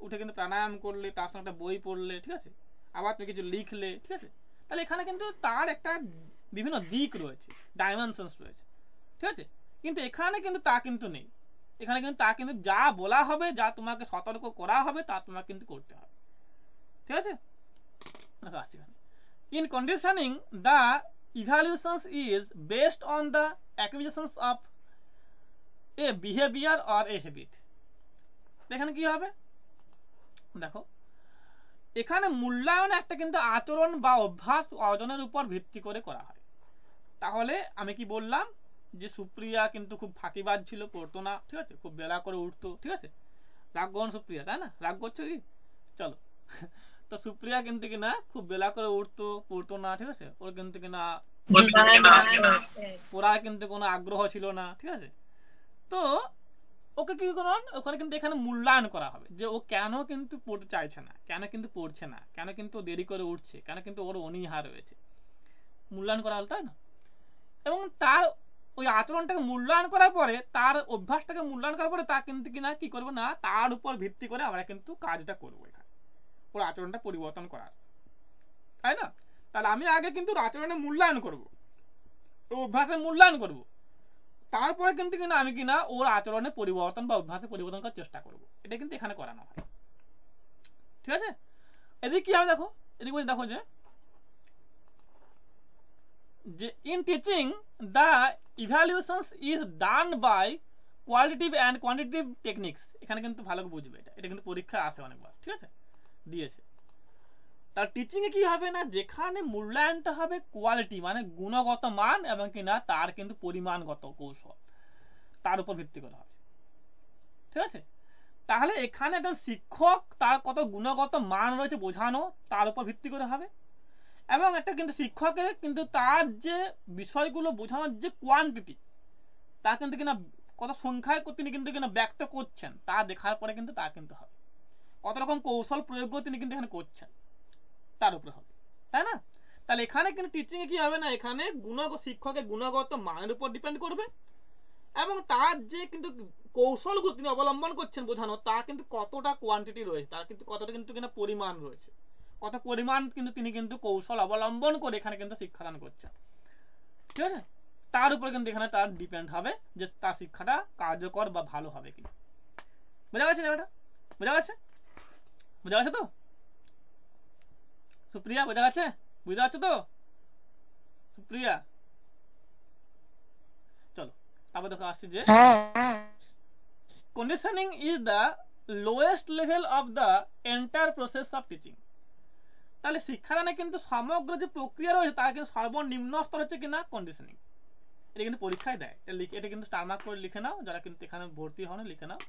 উঠে কিন্তু প্রাণায়াম করলে, তার সঙ্গে একটা বই পড়লে, ঠিক আছে, আবার তুমি কিছু লিখলে, ঠিক আছে, তাহলে এখানে কিন্তু তার একটা বিভিন্ন দিক রয়েছে, ডাইমেনশনস রয়েছে, ঠিক আছে? কিন্তু এখানে কিন্তু তা কিন্তু নেই, এখানে কিন্তু তা কিন্তু যা বলা হবে, যা তোমাকে সতর্ক করা হবে তা তোমাকে কিন্তু করতে হবে, ঠিক আছে? আসছি এখানে in conditioning the evaluations is based on the acquisitions of a behavior or a habit, এখানে কি হবে দেখো, এখানে মূল্যায়ন একটা কিন্তু আচরণ বা অভ্যাস অর্জনের উপর ভিত্তি করে করা হয়। তাহলে আমি কি বললাম যে সুপ্রিয়া কিন্তু খুব ফাঁকিবাজ ছিল, পড়তো না, ঠিক আছে, খুব বেলা করে উঠতো, ঠিক আছে, রাগ করুন সুপ্রিয়া, তাই না? রাগ করছো কি? চলো তো সুপ্রিয়া কিন্তু কিনা খুব বেলা করে উঠতো, পড়তো না, ঠিক আছে, ওর কিন্তু কিনা পড়ার কিন্তু কোনো আগ্রহ ছিল না, ঠিক আছে, তো ওকে কি করুন ওখানে কিন্তু এখানে মূল্যায়ন করা হবে যে ও কেন কিন্তু পড়তে চাইছে না, কেন কিন্তু পড়ছে না, কেন কিন্তু দেরি করে উঠছে, কেন কিন্তু ওর অনীহা রয়েছে, মূল্যায়ন করা হলো, তাই না? এবং তার ওই আচরণটাকে মূল্যায়ন করার পরে, তার অভ্যাসটাকে মূল্যায়ন করার পরে তা কিন্তু কিনা কি করবো না, তার উপর ভিত্তি করে আমরা কিন্তু কাজটা করবো এখানে, ওর আচরণটা পরিবর্তন করার, তাই না? তাহলে আমি আগে কিন্তু ওর আচরণের মূল্যায়ন করবো, ওর অভ্যাসের মূল্যায়ন করবো, তারপরে কিন্তু কিনা আমি কিনা ওর আচরণের পরিবর্তন বা অভ্যাসের পরিবর্তন করার চেষ্টা করবো। এটা কিন্তু এখানে করানো হয়, ঠিক আছে? এদিকে কি হবে দেখো, এদিকে দেখো যে in teaching the evaluations is done by qualitative and quantitative techniques. এখানে কিন্তু ভালো করে বুঝবে, এটা কিন্তু পরীক্ষায় আসে অনেকবার, ঠিক আছে, দিয়েছে। তার টিচিং এ কি হবে না, যেখানে মূল্যায়নটা হবে কোয়ালিটি মানে গুণগত মান এবং কিনা তার কিন্তু পরিমাণগত কৌশল, তার উপর ভিত্তি করে হবে, ঠিক আছে? তাহলে এখানে একজন শিক্ষক তার কত গুণগত মান রয়েছে বোঝানো, তার উপর ভিত্তি করে হবে। এবং একটা কিন্তু শিক্ষকের কিন্তু তার যে বিষয়গুলো বোঝানোর যে কোয়ান্টিটি, তা কিন্তু কিনা কত সংখ্যায় তিনি কিন্তু কিনা ব্যক্ত করছেন, তা দেখার পরে কিন্তু তা কিন্তু হবে। কত রকম কৌশল প্রয়োগ তিনি কিন্তু এখানে করছেন, তার উপরে হবে, তাই না? তাহলে এখানে কিন্তু টিচিং এ কি হবে না, এখানে শিক্ষকের গুণগত মানের উপর ডিপেন্ড করবে এবং তার যে কিন্তু কৌশলগুলো তিনি অবলম্বন করছেন বোঝানো, তা কিন্তু কতটা কোয়ান্টিটি রয়েছে, তার কিন্তু কতটা কিন্তু কিনা পরিমাণ রয়েছে, কত পরিমাণ কিন্তু তিনি কিন্তু কৌশল অবলম্বন করে এখানে কিন্তু শিক্ষাদান করছেন, ঠিক আছে? তার উপরে কিন্তু এখানে তার ডিপেন্ড হবে যে তার শিক্ষাটা কার্যকর বা ভালো হবে কিনা। বোঝা গেছে ব্যাপারটা? বোঝা গেছে? বোঝা গেছে তো সুপ্রিয়া? বোঝা গেছে? বুঝতে পারছো তো সুপ্রিয়া? চলো তারপর দেখো আসছি যে conditioning is the lowest level of the entire process of teaching. তাহলে শিক্ষাদানে কিন্তু সমগ্র যে প্রক্রিয়া রয়েছে তার কিন্তু সর্বনিম্ন স্তর হচ্ছে কিনা কন্ডিশনিং। এটা কিন্তু পরীক্ষায় দেয়, এটা কিন্তু স্টার মার্ক করে লিখে নাও, যারা কিন্তু এখানে ভর্তি হন লিখে নাও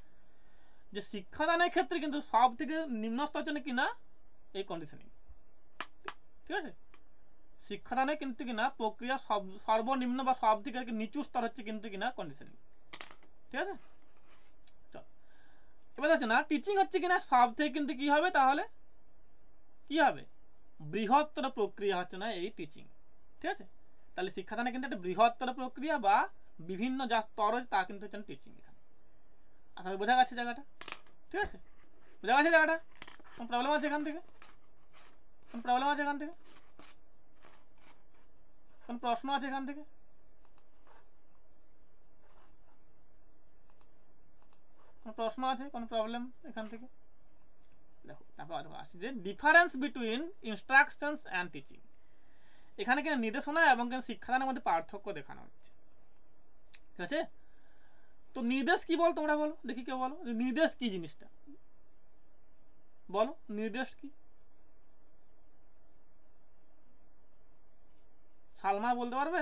যে শিক্ষাদানের ক্ষেত্রে কিন্তু সব থেকে নিম্ন স্তর হচ্ছে কিনা এই কন্ডিশনিং, ঠিক আছে? শিক্ষাদানে কিন্তু কিনা প্রক্রিয়া সর্বনিম্ন বা সব থেকে নিচু স্তর হচ্ছে কিন্তু কিনা কন্ডিশনিং, ঠিক আছে? চল এবার হচ্ছে না টিচিং হচ্ছে কিনা সব থেকে কিন্তু কি হবে, তাহলে কি হবে, বৃহত্তর প্রক্রিয়া হচ্ছে না এই টিচিং, ঠিক আছে? তাহলে শিক্ষাদানে কিন্তু একটা বৃহত্তর প্রক্রিয়া বা বিভিন্ন যা স্তর আছে তা কিন্তু হচ্ছে টিচিং। এখানে আসলে বোঝা গেছে জায়গাটা, ঠিক আছে? বোঝা গেছে জায়গাটা? কোন প্রবলেম আছে এখান থেকে? কোন প্রবলেম আছে এখান থেকে? কোন প্রশ্ন আছে এখান থেকে? কোন প্রশ্ন আছে, কোন প্রবলেম এখান থেকে? দেখো তারপর আসছে যে difference between instructions and teaching. এখানে কিনা নির্দেশনা এবং শিক্ষাদানের মধ্যে পার্থক্য দেখানো হচ্ছে, ঠিক আছে? তো নির্দেশ কি বল, তোমরা বলো দেখি, কেউ বলো নির্দেশ কি জিনিসটা, বলো নির্দেশ কি? সালমা বলতে পারবে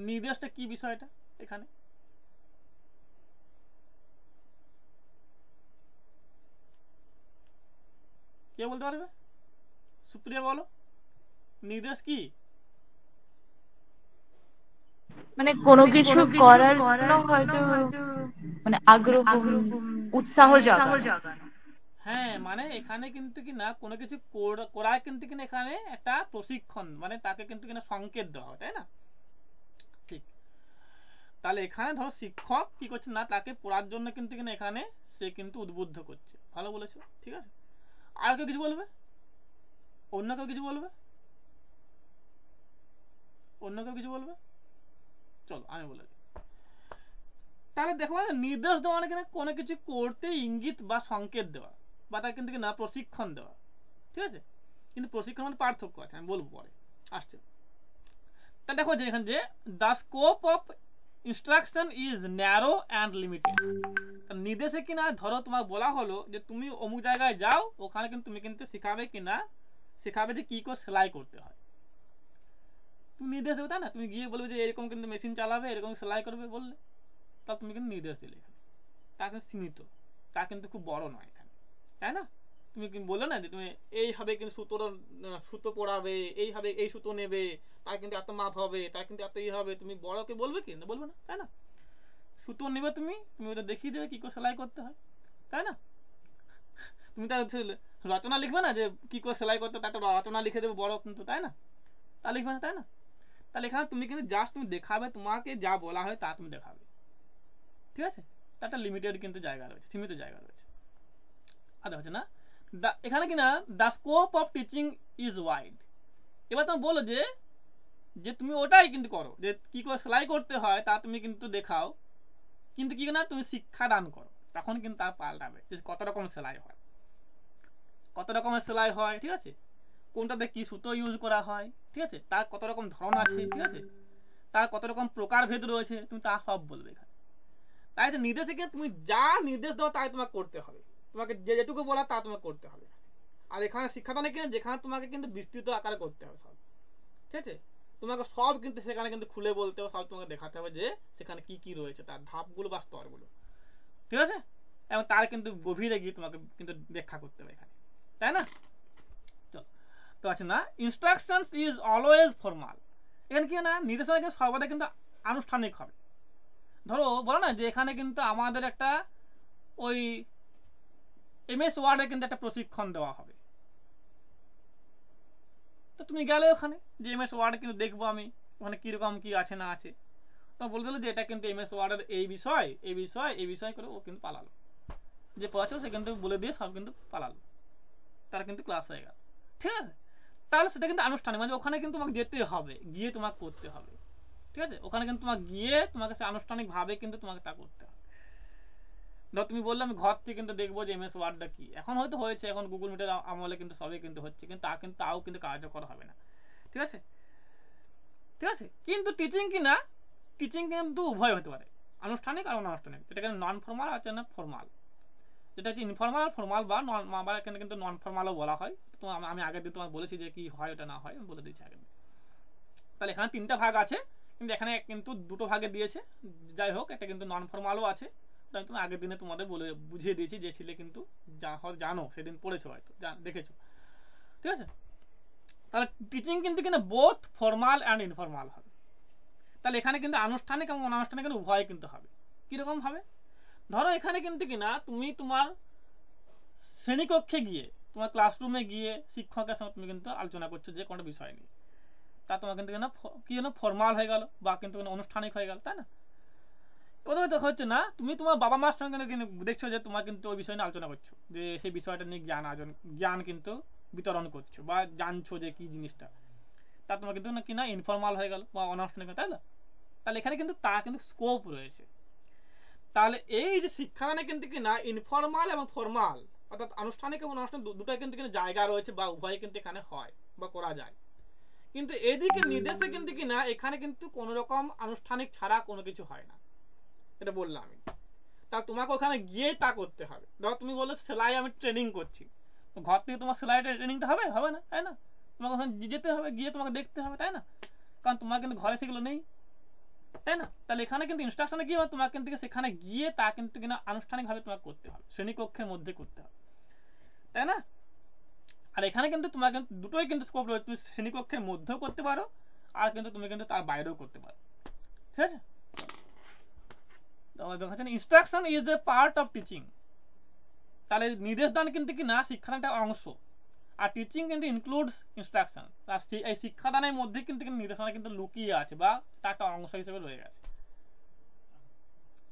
নির্দেশটা কি বিষয়টা এখানে? কে বলতে পারবে? সুপ্রিয়া বলো নির্দেশ কি? মানে কোনো কিছু করার জন্য হয়তো মানে আগ্রহ, উৎসাহ জাগানো। হ্যাঁ, মানে এখানে কিন্তু কিনা কোনো কিছু করার কিন্তু কিনা এখানে একটা প্রশিক্ষণ, মানে তাকে কিন্তু কিনা সংকেত দেওয়া হয়, তাই না? ঠিক। তাহলে এখানে ধরো শিক্ষক কি করছে না, তাকে পড়ার জন্য কিন্তু কিনা এখানে সে কিন্তু উদ্বুদ্ধ করছে। ভালো বলেছো, ঠিক আছে? আর কেউ কিছু বলবে? অন্য কেউ কিছু বলবে? অন্য কেউ কিছু বলবে? চলো আমি বলে দিই। তাহলে দেখো নির্দেশ দেওয়া মানে কিনা কোনো কিছু করতে ইঙ্গিত বা সংকেত দেওয়া, বা তার কিন্তু না প্রশিক্ষণ দেওয়া, ঠিক আছে? কিন্তু প্রশিক্ষণ মধ্যে পার্থক্য আছে, আমি বলবো পরে আসছে। তা দেখো যে এখানে যে the scope of instruction is narrow and limited. নির্দেশে কিনা ধরো তোমাকে বলা হলো যে তুমি অমুক জায়গায় যাও, ওখানে কিন্তু তুমি কিন্তু শেখাবে কিনা, শেখাবে যে কি করে সেলাই করতে হয়। তুমি নির্দেশ দেবে, তাই না? তুমি গিয়ে বলবে যে এরকম কিন্তু মেশিন চালাবে, এরকম সেলাই করবে বললে, তা তুমি কিন্তু নির্দেশ দিলে। এখানে তা কিন্তু সীমিত, তা কিন্তু খুব বড় নয় এখানে, তাই না? তুমি বললে না যে তুমি এইভাবে কিন্তু সুতো পড়াবে, এইভাবে এই সুতো নেবে, তার কিন্তু এত মাপ হবে, তার কিন্তু এত ই হবে, তুমি বড়কে বলবে কি না? বলবে না, তাই না? সুতো নেবে তুমি ওদের দেখিয়ে দেবে কি করে সেলাই করতে হয়, তাই না? তুমি তার রচনা লিখবে না যে কি করে সেলাই করতে, তার একটা রচনা লিখে দেবে বড় কিন্তু, তাই না? তা লিখবে না, তাই না? তাহলে এখানে তুমি কিন্তু জাস্ট তুমি দেখাবে, তোমাকে যা বলা হয় তা তুমি দেখাবে, ঠিক আছে। একটা লিমিটেড কিন্তু জায়গা রয়েছে, সীমিত জায়গা রয়েছে। আর হচ্ছে না এখানে কিনা the scope of teaching is wide. এবার তুমি বলো যে যে তুমি ওটাই কিন্তু করো, যে কি করে সেলাই করতে হয় তা তুমি কিন্তু দেখাও, কিন্তু কি না তুমি শিক্ষা দান করো, তখন কিন্তু তার পাল্টাবে যে কত রকম সেলাই হয়, কত রকমের সেলাই হয়, ঠিক আছে, কোনটাতে কি সুতো ইউজ করা হয়, ঠিক আছে, তার কত রকম ধরন আছে, ঠিক আছে, তার কত রকম প্রকারভেদ রয়েছে, তুমি তা সব বলবে এখানে। তাই তো নির্দেশে তুমি যা নির্দেশ দাও তাই তোমাকে করতে হবে, তোমাকে যেটুকু বলা তা তোমাকে করতে হবে। আর এখানে শিক্ষাদানে কিনা যেখানে তোমাকে কিন্তু বিস্তৃত আকারে করতে হবে সব, ঠিক আছে, তোমাকে সব কিন্তু সেখানে কিন্তু খুলে বলতে হবে, সব তোমাকে দেখাতে হবে যে সেখানে কি কি রয়েছে, তার ধাপগুলো বা স্তরগুলো, ঠিক আছে, এবং তার কিন্তু গভীরে গিয়ে তোমাকে কিন্তু ব্যাখ্যা করতে হবে এখানে, তাই না। চলো তো আছে না ইনস্ট্রাকশনস ইজ অলওয়েজ ফর্মাল। এখানে কি না নির্দেশনা কিন্তু সর্বদা কিন্তু আনুষ্ঠানিক হবে। ধরো বলো না যে এখানে কিন্তু আমাদের একটা ওই MS ওয়ার্ডে কিন্তু একটা প্রশিক্ষণ দেওয়া হবে, তো তুমি গেলে ওখানে যে MS ওয়ার্ড কিন্তু দেখবো আমি ওখানে কিরকম কি আছে না আছে, তো বলে দিল যে এটা কিন্তু MS ওয়ার্ডের এই বিষয় এই বিষয় এই বিষয় করে ও কিন্তু পালালো, যে পড়াচ্ছিল সে কিন্তু বলে দিয়ে সব কিন্তু পালালো, তার কিন্তু ক্লাস হয়ে গেল, ঠিক আছে। তাহলে সেটা কিন্তু আনুষ্ঠানিক, মানে ওখানে কিন্তু তোমাকে যেতে হবে, গিয়ে তোমাকে করতে হবে, ঠিক আছে, ওখানে কিন্তু তোমাকে গিয়ে তোমাকে সে আনুষ্ঠানিকভাবে কিন্তু তোমাকে তা করতে হবে। ধর তুমি বললে আমি ঘর থেকে কিন্তু দেখবো যে MS ওয়ার্ডটা কি, এখন হয়তো হয়েছে, এখন গুগল মিটের আমলে কিন্তু সবই কিন্তু হচ্ছে, কিন্তু তাও কিন্তু কার্যকর হবে না, ঠিক আছে, ঠিক আছে। কিন্তু টিচিং কি না, টিচিং কিন্তু উভয় হতে পারে, আনুষ্ঠানিক আর অনানুষ্ঠানিক, এটা কিন্তু নন ফর্মাল আর না ফর্মাল, যেটা হচ্ছে ইনফর্মাল আর ফর্মাল বা এখানে কিন্তু নন ফর্মালও বলা হয়। তো আমি আগের দিন তোমার বলেছি যে কি হয় ওটা না হয় আমি বলে দিচ্ছি আগের দিন। তাহলে এখানে 3টা ভাগ আছে, কিন্তু এখানে কিন্তু 2টো ভাগে দিয়েছে, যাই হোক এটা কিন্তু নন ফর্মালও আছে, তাই তুমি আগের দিনে তোমাদের বলে বুঝিয়ে দিয়েছি, যে ছিলে কিন্তু জানো সেদিন পড়েছো হয়তো দেখেছো, ঠিক আছে। তাহলে টিচিং কিন্তু কিনা বোথ ফর্মাল অ্যান্ড ইনফর্মাল হবে। তাহলে এখানে কিন্তু আনুষ্ঠানিক এবং অনানুষ্ঠানিক কিন্তু উভয় কিন্তু হবে। কিরকম ভাবে, ধরো এখানে কিন্তু কিনা তুমি তোমার শ্রেণীকক্ষে গিয়ে তোমার ক্লাসরুমে গিয়ে শিক্ষকের সঙ্গে তুমি কিন্তু আলোচনা করছো যে কোনো বিষয় নিয়ে, তা তোমার কিন্তু কি যেন ফর্মাল হয়ে গেল বা কিন্তু আনুষ্ঠানিক হয়ে গেল, তাই না। ওটা হচ্ছে না তুমি তোমার বাবা মার সঙ্গে কিন্তু দেখছো যে তোমার কিন্তু ওই বিষয় নিয়ে আলোচনা করছো, যে সেই বিষয়টা নিয়ে জ্ঞান কিন্তু বিতরণ করছো বা জানছো যে কি জিনিসটা, তা তোমার কিন্তু কি না ইনফর্মাল হয়ে গেল বা অনানুষ্ঠানিক, তাই না। তাহলে এখানে কিন্তু তা কিন্তু স্কোপ রয়েছে। তাহলে এই যে শিক্ষাদানে কিন্তু কিনা ইনফর্মাল এবং ফর্মাল অর্থাৎ আনুষ্ঠানিক এবং অনানুষ্ঠানিক দুটাই কিন্তু জায়গা রয়েছে বা উভয় কিন্তু এখানে হয় বা করা যায়। কিন্তু এদিকে নির্দেশে কিন্তু কিনা এখানে কিন্তু কোনো রকম আনুষ্ঠানিক ছাড়া কোনো কিছু হয় না, এটা বললাম আমি। তা তোমাকে ওখানে গিয়েই তা করতে হবে। ধরো তুমি বললে সেলাই আমি ট্রেনিং করছি, তো ঘর থেকে তোমার সেলাই ট্রেনিংটা হবে না, তাই না। তোমাকে ওখানে যেতে হবে, গিয়ে তোমাকে দেখতে হবে, তাই না, কারণ তোমার কিন্তু ঘরে সেগুলো নেই, তাই না। তাহলে এখানে কিন্তু ইনস্ট্রাকশনে কি হবে, তোমাকে কিন্তু সেখানে গিয়ে তা কিন্তু কিনা আনুষ্ঠানিকভাবে তোমাকে করতে হবে, শ্রেণীকক্ষের মধ্যে করতে হবে, তাই না। আর এখানে কিন্তু তোমার কিন্তু দুটোই কিন্তু স্কোপ রয়েছে, তুমি শ্রেণীকক্ষের মধ্যেও করতে পারো আর কিন্তু তুমি কিন্তু তার বাইরেও করতে পারো, ঠিক আছে। দেখাচ্ছেন instruction is a part of teaching. তাহলে নির্দেশদান কিন্তু কি না শিক্ষার একটা অংশ, আর টিচিং কিন্তু ইনক্লুডস ইনস্ট্রাকশন। এই শিক্ষাদানের মধ্যে কিন্তু নির্দেশনা কিন্তু লুকিয়ে আছে বা তার একটা অংশ হিসেবে রয়ে গেছে।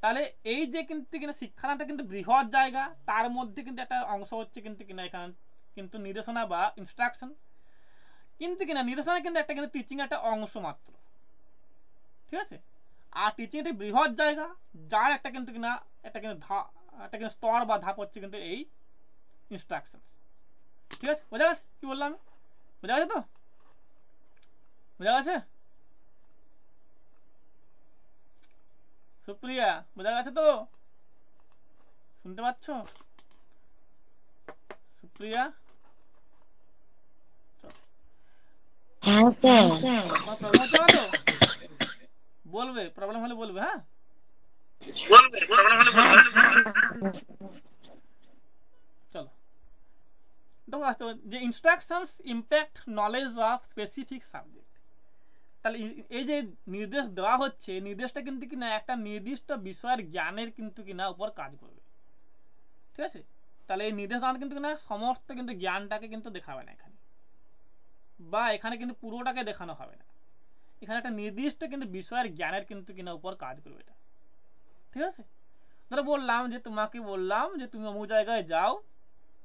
তাহলে এই যে কিন্তু কিনা শিক্ষাদানটা কিন্তু বৃহৎ জায়গা, তার মধ্যে কিন্তু একটা অংশ হচ্ছে কিন্তু কিনা এখানে কিন্তু নির্দেশনা বা ইনস্ট্রাকশন, কিন্তু কিনা নির্দেশনা কিন্তু একটা কিন্তু টিচিং একটা অংশ মাত্র, ঠিক আছে। আর টিচিং একটা বৃহৎ জায়গা, যার একটা কিন্তু কিনা একটা কিন্তু স্তর বা ধাপ হচ্ছে কিন্তু এই ইনস্ট্রাকশন, ঠিক আছে। বোঝা গেছে কি বললাম, বোঝা গেছে তো, বোঝা গেছে সুপ্রিয়া, বোঝা গেছে তো, শুনতে পাচ্ছ সুপ্রিয়া? হ্যাঁ স্যার। প্রবলেম হচ্ছে না তো, বলবে প্রবলেম হলে বলবে, হ্যাঁ চলো। দেখো যে instructions impact knowledge of specific subject. তাহলে এই যে নির্দেশ দেওয়া হচ্ছে, নির্দেশটা কিন্তু কিনা একটা নির্দিষ্ট বিষয়ের জ্ঞানের কিন্তু কিনা উপর কাজ করবে, ঠিক আছে। তাহলে এই নির্দেশ দান কিন্তু কিনা সমস্ত কিন্তু জ্ঞানটাকে কিন্তু দেখাবে না এখানে, বা এখানে কিন্তু পুরোটাকে দেখানো হবে না। এখানে একটা নির্দিষ্ট কিন্তু বিষয়ের জ্ঞানের কিন্তু কিনা উপর কাজ করবে এটা, ঠিক আছে। ধরো বললাম যে তোমাকে বললাম যে তুমি অমুক জায়গায় যাও,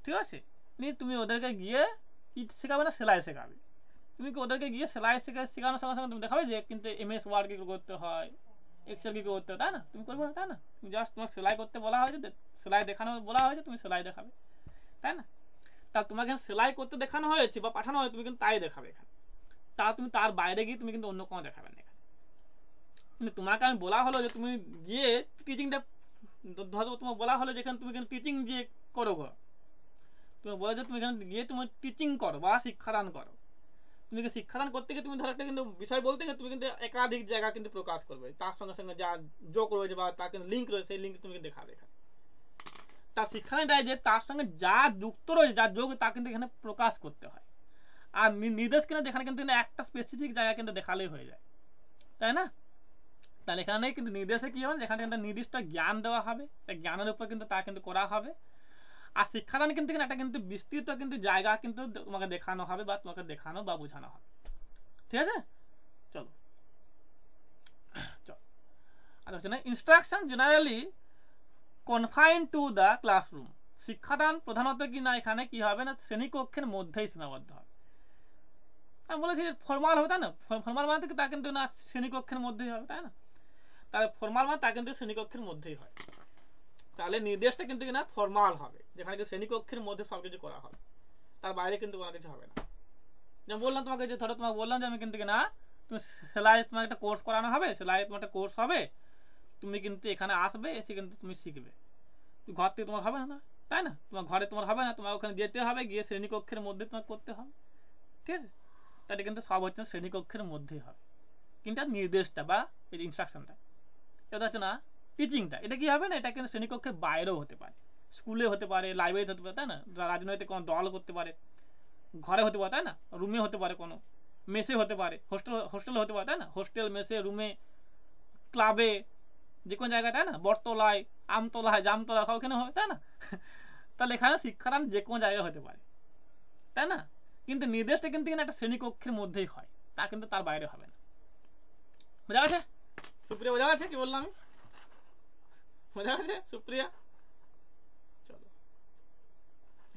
ঠিক আছে, তুমি ওদেরকে গিয়ে কি শেখাবে না, সেলাই শেখাবে। তুমি কি ওদেরকে গিয়ে সেলাই শেখানোর সঙ্গে সঙ্গে তুমি দেখাবে যে কিন্তু MS ওয়ার্ড কি করতে হয়, এক্সেল কি করতে হয়, তাই না? তুমি করবে না, তাই না? তুমি জাস্ট তোমাকে সেলাই করতে বলা হয়েছে, সেলাই দেখানো বলা হয়েছে, তুমি সেলাই দেখাবে, তাই না? তা তোমাকে সেলাই করতে দেখানো হয়েছে বা পাঠানো হয়েছে, তুমি কিন্তু তাই দেখাবে এখানে। তা তুমি তার বাইরে গিয়ে তুমি কিন্তু অন্য কোনো দেখাবে না এখানে। কিন্তু তোমাকে আমি বলা হলো যে তুমি গিয়ে টিচিংটা, ধরো তোমার বলা হলো যেখানে তুমি কিন্তু টিচিং যে করো, তুমি বলে যে তুমি এখানে গিয়ে তুমি টিচিং করো বা শিক্ষাদান করো। তুমি শিক্ষাদান করতে গিয়ে তুমি ধরো একটা কিন্তু বিষয় বলতে গিয়ে তুমি কিন্তু একাধিক জায়গা কিন্তু প্রকাশ করবে, তার সঙ্গে সঙ্গে যা যোগ রয়েছে বা তার কিন্তু লিঙ্ক রয়েছে, সেই লিঙ্ক তুমি কিন্তু দেখাবে এখানে। তার শিক্ষাদানটাই যে তার সঙ্গে যা যুক্ত রয়েছে, যা যোগ, তা কিন্তু এখানে প্রকাশ করতে হয়। আর নির্দেশ কিনা যেখানে কিন্তু একটা স্পেসিফিক জায়গা কিন্তু দেখালেই হয়ে যায়, তাই না? তাহলে এখানে কিন্তু নির্দেশে কি হবে, যেখানে একটা নির্দিষ্ট জ্ঞান দেওয়া হবে, জ্ঞানের উপর কিন্তু তা কিন্তু করা হবে। আর শিক্ষাদান কিন্তু একটা কিন্তু বিস্তৃত কিন্তু জায়গা কিন্তু তোমাকে দেখানো হবে বা তোমাকে দেখানো বা বোঝানো হবে, ঠিক আছে। চলো চলো আর হচ্ছে না, instruction generally confine to the classroom. শিক্ষাদান প্রধানত কি না এখানে কি হবে না, শ্রেণীকক্ষের মধ্যেই সীমাবদ্ধ হবে। আমি বলেছি ফর্মাল হবে, তাই না? ফর্মাল মানে তা কিন্তু না শ্রেণীকক্ষের মধ্যেই হবে, তাই না? তাহলে ফর্মাল মানে তা কিন্তু শ্রেণীকক্ষের মধ্যেই হয়। তাহলে নির্দেশটা কিন্তু কিনা ফর্মাল হবে, যেখানে শ্রেণীকক্ষের মধ্যে সবকিছু করা হবে, তার বাইরে কিন্তু কোনো কিছু হবে না। যেমন বললাম তোমাকে, যে ধরো তোমাকে বললাম যে আমি কিন্তু কিনা তুমি সেলাই, তোমার একটা কোর্স করানো হবে, সেলাই তোমার একটা কোর্স হবে, তুমি কিন্তু এখানে আসবে, এসে কিন্তু তুমি শিখবে। ঘর থেকে তোমার হবে না, তাই না? তোমার ঘরে তোমার হবে না, তোমার ওখানে যেতে হবে, গিয়ে শ্রেণীকক্ষের মধ্যে তোমার করতে হবে, ঠিক আছে। তাহলে কিন্তু সব হচ্ছে শ্রেণীকক্ষের মধ্যেই হবে, কিন্তু নির্দেশটা বা এই ইনস্ট্রাকশনটা, এটা হচ্ছে না টিচিংটা, এটা কি হবে না, এটা কিন্তু শ্রেণীকক্ষের বাইরেও হতে পারে, স্কুলে হতে পারে, লাইব্রেরিতে হতে পারে, তাই না? রাজনৈতিক কোনো দল করতে পারে, ঘরে হতে পারে, তাই না? রুমে হতে পারে, কোনো মেসে হতে পারে, হোস্টেলে হতে পারে, তাই না? হোস্টেল, মেসে, রুমে, ক্লাবে, যে কোনো জায়গায়, তাই না? বটতলায়, আমতলায়, জামতলায়, ওখানে হবে, তাই না? তাহলে এখানে শিক্ষাদান যে কোনো জায়গায় হতে পারে, তাই না? কিন্তু নির্দেশটা কিন্তু একটা শ্রেণীকক্ষের মধ্যেই হয়, তা কিন্তু তার বাইরে হবে না। বোঝা গেছে সুপ্রিয়া? বোঝা গেছে কি বললাম আমি? বোঝা গেছে সুপ্রিয়া? চলো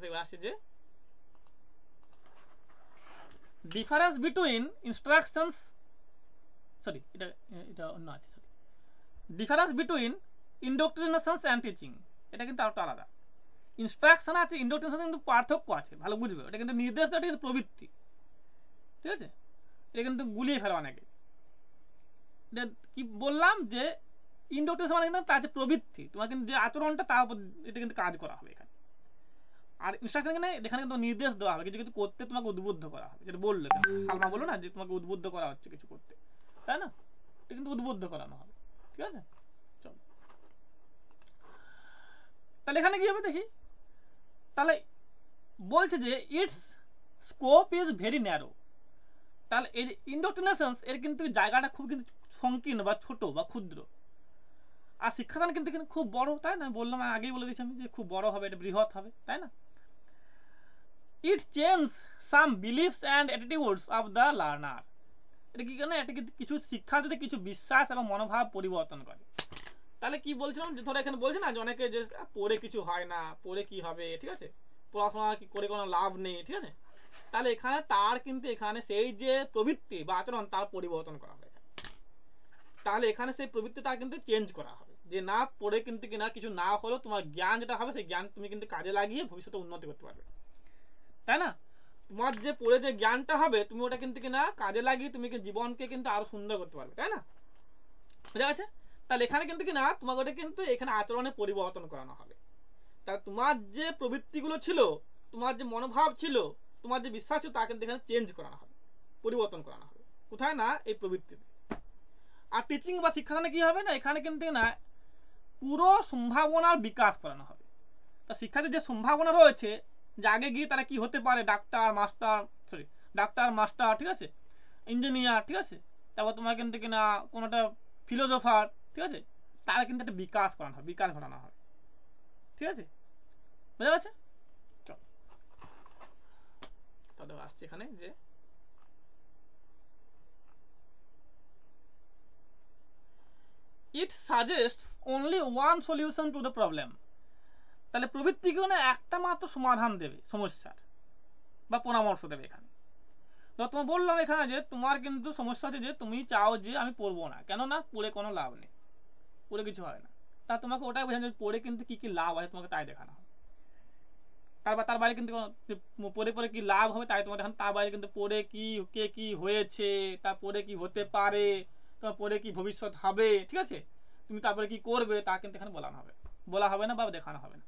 এবার আসি যে ডিফারেন্স বিটুইন ইনস্ট্রাকশনস, সরি এটা অন্য আছে, sorry, difference between indoctrinations and teaching, এটা কিন্তু আরেকটা আলাদা। ইনস্ট্রাকশন আছে, ইন্ডোক্ট্রিনেশন কিন্তু পার্থক্য আছে, ভালো বুঝবে। এটা কিন্তু নির্দেশ, এটা কিন্তু প্রবৃত্তি, ঠিক আছে। এটা কিন্তু গুলিয়ে ফেলা অনেকে। এটা কি বললাম যে ইন্ডোক্ট্রিনেশন মানে কিন্তু তার যে প্রবৃত্তি, তোমার কিন্তু যে আচরণটা তার উপর এটা কিন্তু কাজ করা হবে এখানে। আর ইনস্ট্রাকশন এখানে কিন্তু নির্দেশ দেওয়া হবে, কিছু কিছু করতে তোমাকে উদ্বুদ্ধ করা হবে, যেটা বললো সালমা বললো না যে তোমাকে উদ্বুদ্ধ করা হচ্ছে কিছু করতে, তাই না? এটা কিন্তু উদ্বুদ্ধ করানো হবে, ঠিক আছে। চলো তাহলে এখানে কি হবে দেখি। তাহলে বলছে যে it's scope is very narrow. তাহলে এই যে ইন্ডোক্ট্রিনেশন, এর কিন্তু জায়গাটা খুব কিন্তু সংকীর্ণ বা ছোট বা ক্ষুদ্র। আর শিক্ষাদান কিন্তু খুব বড়, তাই না? বললাম আগেই বলে দিচ্ছি আমি যে খুব বড় হবে, এটা বৃহৎ হবে, তাই না? It change some beliefs and attitudes of the learner. এটা কি কেন, এটা কিন্তু কিছু শিক্ষার্থীদের কিছু বিশ্বাস এবং মনোভাব পরিবর্তন করে। তাহলে কি বলছিলাম, যে ধরো এখানে বলছে না যে অনেকে যে পড়ে কিছু হয় না, পড়ে কি হবে, ঠিক আছে, পড়াশোনা কি করে কোনো লাভ নেই, ঠিক আছে। তাহলে এখানে তার কিন্তু এখানে সেই যে প্রবৃত্তি বা আচরণ, তার পরিবর্তন করা হয়। তাহলে এখানে সেই প্রবৃত্তি তার কিন্তু চেঞ্জ করা হবে, যে না পড়ে কিন্তু কিনা কিছু না হলেও তোমার জ্ঞান যেটা হবে, সেই জ্ঞান তুমি কিন্তু কাজে লাগিয়ে ভবিষ্যতে উন্নতি করতে পারবে, তাই না? তোমার যে পড়ে যে জ্ঞানটা হবে, তুমি ওটা কিন্তু কিনা কাজে লাগিয়ে তুমি জীবনকে কিন্তু আরো সুন্দর করতে পারবে, তাই না? বুঝা গেছে? তাহলে এখানে কিন্তু কিনা তোমাকে ওটা কিন্তু এখানে আচরণে পরিবর্তন করানো হবে। তা তোমার যে প্রবৃত্তিগুলো ছিল, তোমার যে মনোভাব ছিল, তোমার যে বিশ্বাস ছিল, তা কিন্তু এখানে চেঞ্জ করানো হবে, পরিবর্তন করানো হবে। কোথায় না, এই প্রবৃত্তিতে। আর টিচিং বা শিক্ষাদানে কি হবে না, এখানে কিন্তু না পুরো সম্ভাবনার বিকাশ করানো হবে। তা শিক্ষার্থীর যে সম্ভাবনা রয়েছে, যে আগে গিয়ে তারা কি হতে পারে, ডাক্তার মাস্টার, ঠিক আছে, ইঞ্জিনিয়ার, ঠিক আছে, তারপর তোমার কিন্তু কিনা কোনো একটা ফিলোসফার, ঠিক আছে, তার কিন্তু একটা বিকাশ করানো হবে, বিকাশ ঘটানো হবে, ঠিক আছে। বুঝা গেছে? চলো তাহলে আসছে এখানে যে it suggests only one solution to the problem. তাহলে প্রবৃত্তিকেও না একটা মাত্র সমাধান দেবে সমস্যার বা পরামর্শ দেবে। এখানে তো তোমার বললাম এখানে যে তোমার কিন্তু সমস্যা আছে যে তুমি চাও যে আমি পড়বো না, কেননা পড়ে কোনো লাভ নেই, পড়ে কিছু হয় না। তা তোমাকে ওটাই বোঝানো পড়ে কিন্তু কি কি লাভ হয় তোমাকে তাই দেখানো হবে। তার বাইরে কিন্তু পড়ে পড়ে কি লাভ হবে তাই তোমার দেখানো, তার বাইরে কিন্তু পড়ে কি কে কি হয়েছে, তার পড়ে কি হতে পারে, তোমার পড়ে কি ভবিষ্যৎ হবে, ঠিক আছে, তুমি তারপরে কি করবে তা কিন্তু এখানে বলা হবে না বা দেখানো হবে না।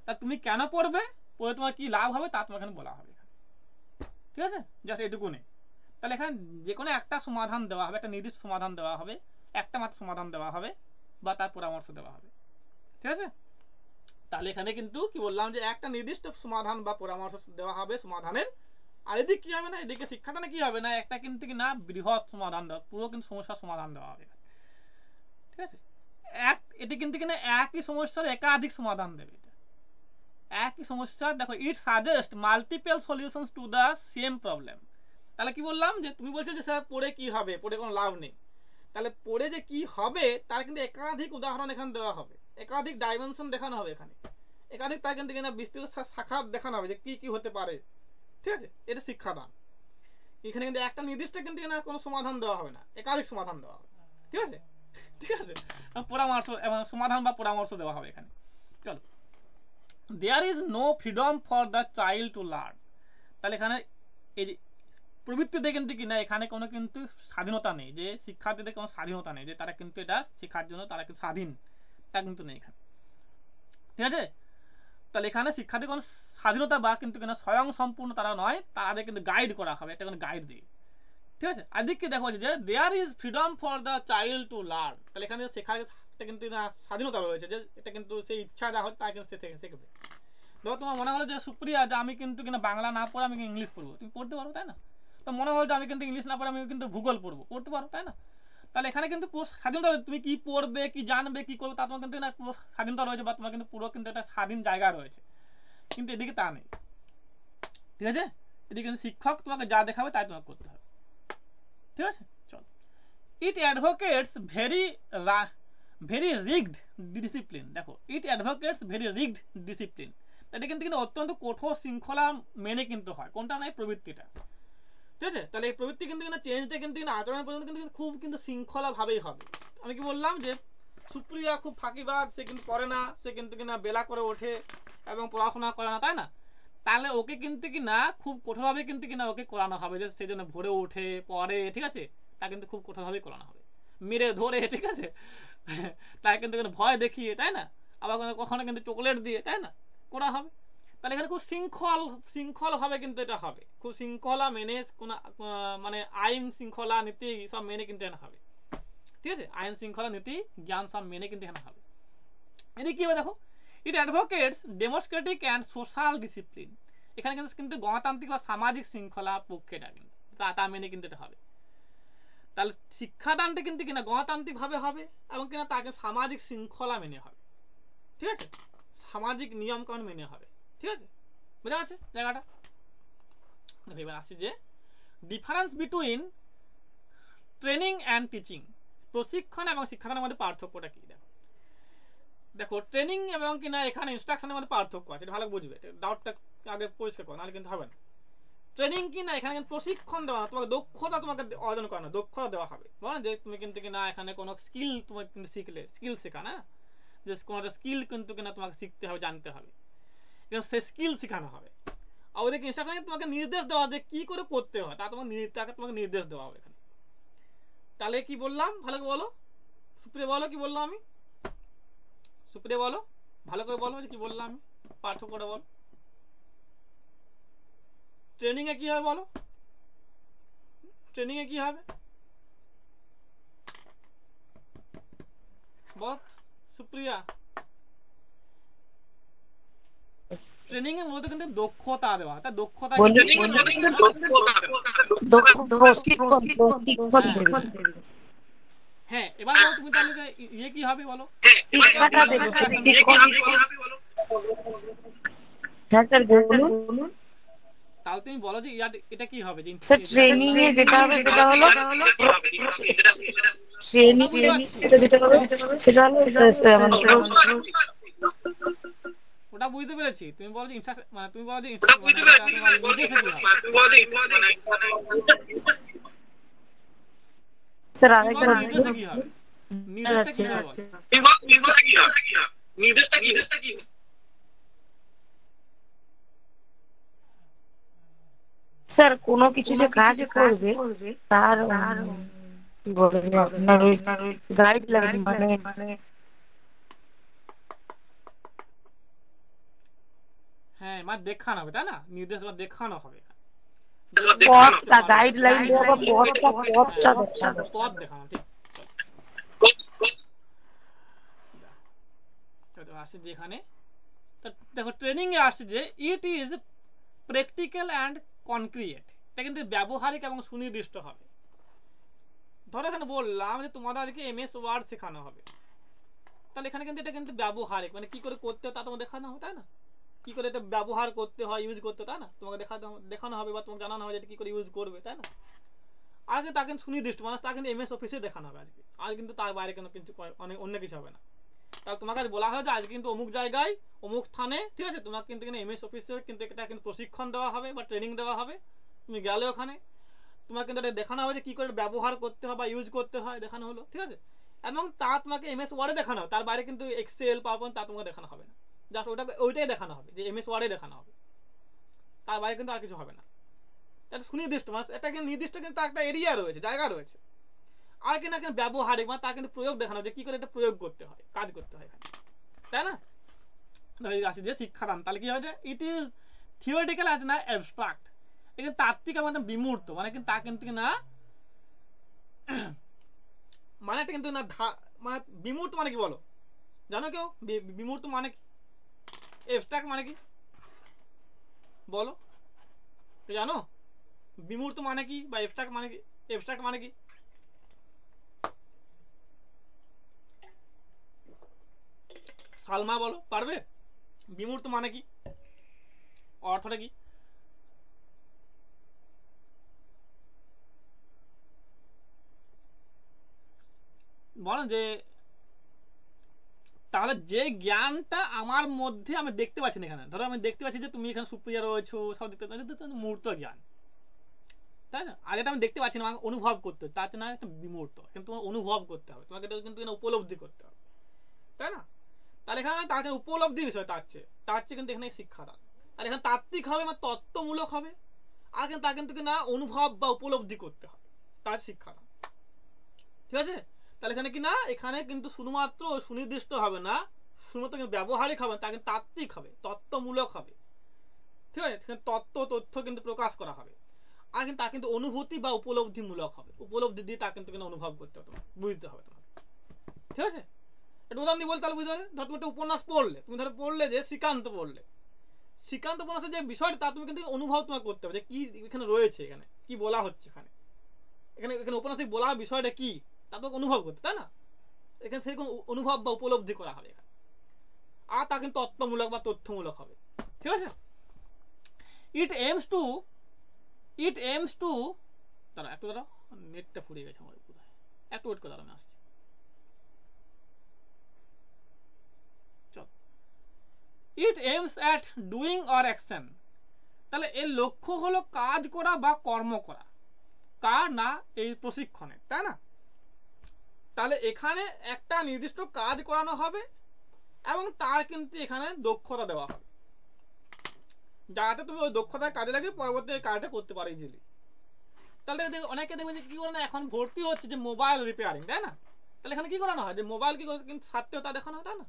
তা তুমি কেন পড়বে, পড়ে তোমার কি লাভ হবে তা তোমার এখানে বলা হবে, ঠিক আছে, জাস্ট এটুকু নেই। তাহলে এখানে যে কোনো একটা সমাধান দেওয়া হবে, একটা নির্দিষ্ট সমাধান দেওয়া হবে, একটা মাত্র সমাধান দেওয়া হবে বা তার পরামর্শ দেওয়া হবে, ঠিক আছে। তাহলে এখানে কিন্তু কি বললাম যে একটা নির্দিষ্ট সমাধান বা পরামর্শ দেওয়া হবে সমাধানের, আর এদিকে কি হবে না, এদিকে শিক্ষাদানে কি হবে না, একটা কিন্তু কি না বৃহৎ সমাধান দেওয়া, পুরো কিন্তু সমস্যার সমাধান দেওয়া হবে, ঠিক আছে। এটি কিন্তু কিনা একই সমস্যার একাধিক সমাধান দেবে, একই সমস্যা। দেখো ইট suggest multiple solutions to the same problem. তাহলে কি বললাম যে তুমি বলছো যে স্যার পড়ে কি হবে, পড়ে কোনো লাভ নেই, তাহলে পড়ে যে কি হবে তার কিন্তু একাধিক উদাহরণ এখানে দেওয়া হবে, একাধিক ডাইমেনশন দেখানো হবে, এখানে একাধিক তার কিন্তু কিনা বিস্তৃত শাখা দেখানো হবে যে কি কি হতে পারে, ঠিক আছে। এটা শিক্ষাদান। এখানে কিন্তু একটা নির্দিষ্ট কিন্তু কিনা কোনো সমাধান দেওয়া হবে না, একাধিক সমাধান দেওয়া হবে, ঠিক আছে, ঠিক আছে, পরামর্শ এবং সমাধান বা পরামর্শ দেওয়া হবে এখানে। চলো, there is no freedom for the child to learn। তাহলে এখানে এই যে প্রবৃত্তিতে কিন্তু কিনা এখানে কোনো কিন্তু স্বাধীনতা নেই, যে শিক্ষার্থীদের কোনো স্বাধীনতা নেই যে তারা কিন্তু এটা শেখার জন্য তারা কিন্তু স্বাধীন, তা কিন্তু নেই এখানে, ঠিক আছে। তাহলে এখানে শিক্ষার্থীর কোনো স্বাধীনতা বা কিন্তু কিনা স্বয়ং সম্পূর্ণ তারা নয়, তাদের কিন্তু গাইড করা হবে, একটা কোনো গাইড দিয়ে, ঠিক আছে। আদিকে দেখো যে there is freedom for the child to learn. তাহলে এখানে শেখার কিন্তু স্বাধীনতা রয়েছে, যে এটা কিন্তু সেই ইচ্ছা যা হয় তা কিন্তু শিখবে। ধরো তোমার মনে হলো যে সুপ্রিয়া যে আমি কিন্তু কিনা বাংলা না পড়ে আমি ইংলিশ পড়বো, তুমি পড়তে পারো, তাই না। তো মনে হলো যে আমি কিন্তু ইংলিশ না পড়ে আমি কিন্তু ভূগোল পড়বো, পড়তে পারো, তাই না। তাহলে এখানে কিন্তু পুরো স্বাধীনতা, তুমি কি পড়বে, কি জানবে, কি করবে তা তোমার কিন্তু না পুরো স্বাধীনতা রয়েছে, বা তোমার কিন্তু পুরো কিন্তু একটা স্বাধীন জায়গা রয়েছে, কিন্তু এদিকে তা নেই, ঠিক আছে। এদিকে কিন্তু শিক্ষক তোমাকে যা দেখাবে তাই তোমাকে করতে হবে, ঠিক আছে। চল, ইট অ্যাডভোকেটস ভেরি রিগড ডিসিপ্লিন। দেখো it advocates very rigged discipline, এটা কিন্তু অত্যন্ত কঠোর শৃঙ্খলা মেনে কিন্তু হয়, কোনটা নয়, প্রবৃত্তিটা, ঠিক আছে। তাহলে এই প্রবৃত্তি কিন্তু চেঞ্জটা কিন্তু আচরণ পর্যন্ত কিন্তু খুব কিন্তু শৃঙ্খলা ভাবেই হবে। আমি কি বললাম যে সুপ্রিয়া খুব ফাঁকিবাজ, সে কিন্তু পড়ে না, সে কিন্তু কিনা বেলা করে ওঠে এবং পড়াশোনা করে না, তাই না। তাহলে ওকে কিন্তু কিনা খুব কঠোরভাবে কিন্তু কিনা ওকে করানো হবে, যে সেই জন্য ভোরে ওঠে পড়ে, ঠিক আছে, তা কিন্তু খুব কঠোরভাবে করানো হবে, মেরে ধরে, ঠিক আছে, তাই কিন্তু ভয় দেখিয়ে, তাই না, আবার কখনো কিন্তু চকলেট দিয়ে, তাই না, করা হবে। তাহলে এখানে খুব শৃঙ্খল ভাবে কিন্তু এটা হবে, খুব শৃঙ্খলা মেনে কোন মানে আইন শৃঙ্খলা নীতি সব মেনে কিন্তু এখানে হবে, ঠিক আছে, আইন শৃঙ্খলা নীতি জ্ঞান সব মেনে কিন্তু এখানে হবে। এদিকে কি হবে দেখো, it advocates democratic and social discipline. এখানে কিন্তু গণতান্ত্রিক বা সামাজিক শৃঙ্খলা পক্ষে এটা কিন্তু তা মেনে কিন্তু এটা হবে। তাহলে শিক্ষাদানটা কিন্তু কিনা গণতান্ত্রিক ভাবে হবে এবং কিনা তাকে সামাজিক শৃঙ্খলা মেনে হবে, ঠিক আছে, সামাজিক নিয়ম কানুন মেনে হবে, ঠিক আছে, বুঝা আছে জায়গাটা। এবার আসছি যে difference between training and teaching, প্রশিক্ষণ এবং শিক্ষাদানের মধ্যে পার্থক্যটা কি। দেখো ট্রেনিং এবং কিনা এখানে ইনস্ট্রাকশনের মধ্যে পার্থক্য আছে, এটা ভালো বুঝবে, ডাউটটা আগে পরিষ্কার করো, নাহলে কিন্তু হবে না। ট্রেনিং কিনা এখানে কিন্তু প্রশিক্ষণ দেওয়া না, তোমাকে দক্ষতা তোমাকে অর্জন করা না, দক্ষতা দেওয়া হবে, বলো যে তুমি কিন্তু কিনা এখানে কোনো স্কিল তোমাকে কিন্তু শিখলে, স্কিল শেখা না, যে কোনো একটা স্কিল কিন্তু কিনা তোমাকে শিখতে হবে, জানতে হবে, সেই স্কিল শেখানো হবে। আর ওদেরকে ইনস্ট্রাকশনে তোমাকে নির্দেশ দেওয়া যে কি করে করতে হয়, তা তোমাকে নির্দেশ দেওয়া হবে এখানে। তাহলে কি বললাম ভালো করে বলো, সুপ্রিয়া বলো কি বললাম আমি, সুপ্রিয়া বলো ভালো করে বলো যে কি বললাম আমি, পার্থক্যটা বল। ট্রেনিং এ কি হবে বলো, ট্রেনিং এ কি হবে বল সুপ্রিয়া। ট্রেনিং এর মধ্যে কিন্তু দক্ষতা দেওয়া, তা দক্ষতা হ্যাঁ। এবার বলো তুমি তাহলে ইয়ে কি হবে বলো, হ্যাঁ স্যার বলুন। তাহলে তুমি বলো যে এটা কি হবে যে স্যার ট্রেনিং এ যেটা হবে সেটা হলো ট্রেনিং এটা যেটা হবে সেটা হলো ওটা বুঝতে পেরেছি, তুমি বলো যে মানে তুমি বলো যে তোমার নির্দেশে কি হবে, স্যার তুমি বলো নির্দেশে কি হবে, নির্দেশটা কি হবে বলো। স্যার কোনো কিছু যে কাজ করবে তার কি বলে আপনার ওই গাইডলাইন মানে হ্যাঁ মানে দেখানো হবে তাই না, নির্দেশ বা দেখানো হবে, পথটা গাইডলাইন দেওয়া বা পথটা দেখানো। পথ দেখানো, ঠিক আসছে যেখানে দেখো ট্রেনিং এ আসছে যে ইট ইজ প্র্যাকটিক্যাল অ্যান্ড কনক্রিয়েট, এটা কিন্তু ব্যবহারিক এবং সুনির্দিষ্ট হবে। ধরো এখানে বললাম যে তোমাদের আজকে এমএস ওয়ার্ড শেখানো হবে, তাহলে এখানে কিন্তু এটা কিন্তু ব্যবহারিক, মানে কি করে করতে হয় তা তোমাকে দেখানো হবে তাই না, কি করে এটা ব্যবহার করতে হয় ইউজ করতে তাই না, তোমাকে দেখানো হবে বা তোমাকে জানানো হবে এটা কি করে ইউজ করবে তাই না। আর কিন্তু তা কিন্তু সুনির্দিষ্ট, মানে তা কিন্তু এমএস অফিসে দেখানো হবে আজকে, আর কিন্তু তার বাইরে কিন্তু অনেক অন্য কিছু হবে না। তাহলে তোমাকে বলা হয় যে আজকে কিন্তু অমুক জায়গায় অমুক স্থানে, ঠিক আছে, তোমাকে কিন্তু এমএস অফিসে কিন্তু এটা কিন্তু প্রশিক্ষণ দেওয়া হবে বা ট্রেনিং দেওয়া হবে। তুমি গেলে ওখানে তোমাকে কিন্তু এটা দেখানো হবে যে কি করে ব্যবহার করতে হয় বা ইউজ করতে হয় দেখানো হলো, ঠিক আছে। এবং তা তোমাকে এমএস ওয়ার্ডে দেখানো হবে, তার বাইরে কিন্তু এক্সেল পাওয়ারপয়েন্ট তা তোমাকে দেখানো হবে না, জাস্ট ওইটাই দেখানো হবে যে এমএস ওয়ার্ডে দেখানো হবে, তার বাইরে কিন্তু আর কিছু হবে না। এটা সুনির্দিষ্ট, মানে এটা কিন্তু নির্দিষ্ট কিন্তু একটা এরিয়া রয়েছে, জায়গা রয়েছে। আর কিনা কিন্তু ব্যবহারিক, মানে তা কিন্তু প্রয়োগ দেখানো যে কি করে এটা প্রয়োগ করতে হয়, কাজ করতে হয় এখানে, তাই না। আছে যে শিক্ষাদান, তাহলে কি হয় যে ইট ইজ থিওরিটিক্যাল অ্যাজ না অ্যাবস্ট্রাক্ট, কিন্তু তাত্ত্বিক এবং বিমূর্ত, মানে কিন্তু তা কিন্তু না মানে এটা কিন্তু না মানে বিমূর্ত মানে কি বলো জানো কেউ, বিমূর্ত মানে কি, অ্যাবস্ট্রাক্ট মানে কি বলো, জানো বিমূর্ত মানে কি বা অ্যাবস্ট্রাক্ট মানে কি, অ্যাবস্ট্রাক্ট মানে কি সালমা বলো, পারবে, বিমূর্ত মানে কি, অর্থটা কি। বলো যে তাহলে যে জ্ঞানটা আমার মধ্যে আমি দেখতে পাচ্ছি না, এখানে ধরো আমি দেখতে পাচ্ছি যে তুমি এখানে সুপ্রিয়া রয়েছো, সব দেখতে পাচ্ছি, মূর্ত জ্ঞান তাই না। আর এটা আমি দেখতে পাচ্ছি না, আমাকে অনুভব করতে হবে, তার জন্য একটা বিমূর্ত, কিন্তু তোমার অনুভব করতে হবে, তোমাকে এটা কিন্তু উপলব্ধি করতে হবে তাই না। তাহলে এখানে তার উপলব্ধি বিষয় তার চেয়ে কিন্তু এখানে শিক্ষাদান, আর এখানে তাত্ত্বিক হবে মানে তত্ত্বমূলক হবে, আর কিন্তু তা কিন্তু না অনুভব বা উপলব্ধি করতে হবে, তার শিক্ষাদান, ঠিক আছে। তাহলে এখানে কি না, এখানে কিন্তু শুধুমাত্র সুনির্দিষ্ট হবে না, শুধুমাত্র কিন্তু ব্যবহারিক হবে, তা কিন্তু তাত্ত্বিক হবে, তত্ত্বমূলক হবে, ঠিক আছে। তত্ত্ব তথ্য কিন্তু প্রকাশ করা হবে, আর কিন্তু তা কিন্তু অনুভূতি বা উপলব্ধিমূলক হবে, উপলব্ধি দিয়ে তা কিন্তু অনুভব করতে হবে, তোমার বুঝতে হবে তোমাকে, ঠিক আছে। এটা উদাহরণ দিয়ে বলতে তাহলে বুঝতে পারে, ধর তুমি একটা উপন্যাস পড়লে, তুমি ধরো পড়লে যে শ্রীকান্ত পড়লে, শ্রীকান্ত উপন্যাসের যে বিষয়টা তা তুমি কিন্তু অনুভব তোমাকে করতে হবে যে কি এখানে রয়েছে, এখানে কি বলা হচ্ছে, এখানে এখানে এখানে উপন্যাসে বলা বিষয়টা কি তা তোমাকে অনুভব করতে, তাই না। এখানে সেরকম অনুভব বা উপলব্ধি করা হবে এখানে, আর তা কিন্তু তত্ত্বমূলক বা তথ্যমূলক হবে, ঠিক আছে। ইট এইমস টু দাঁড়া একটু, দাঁড়া নেটটা ফুরিয়ে গেছে আমার, কোথায় একটু ওয়েট করে, আমি আসছি। চল, it aims at doing or action, তাহলে এর লক্ষ্য হলো কাজ করা বা কর্ম করা, কার না এই প্রশিক্ষণে, তাই না। তাহলে এখানে একটা নির্দিষ্ট কাজ করানো হবে এবং তার কিন্তু এখানে দক্ষতা দেওয়া হবে, যাতে তুমি ওই দক্ষতা কাজে লাগিয়ে পরবর্তী কাজটা করতে পারো ইজিলি। তাহলে অনেকে দেখবেন যে কি করে না, এখন ভর্তি হচ্ছে যে মোবাইল রিপেয়ারিং, তাই না। তাহলে এখানে কি করানো হয় যে মোবাইল কি করে কিন্তু সারতে হয় তা দেখানো হয়, তাই না।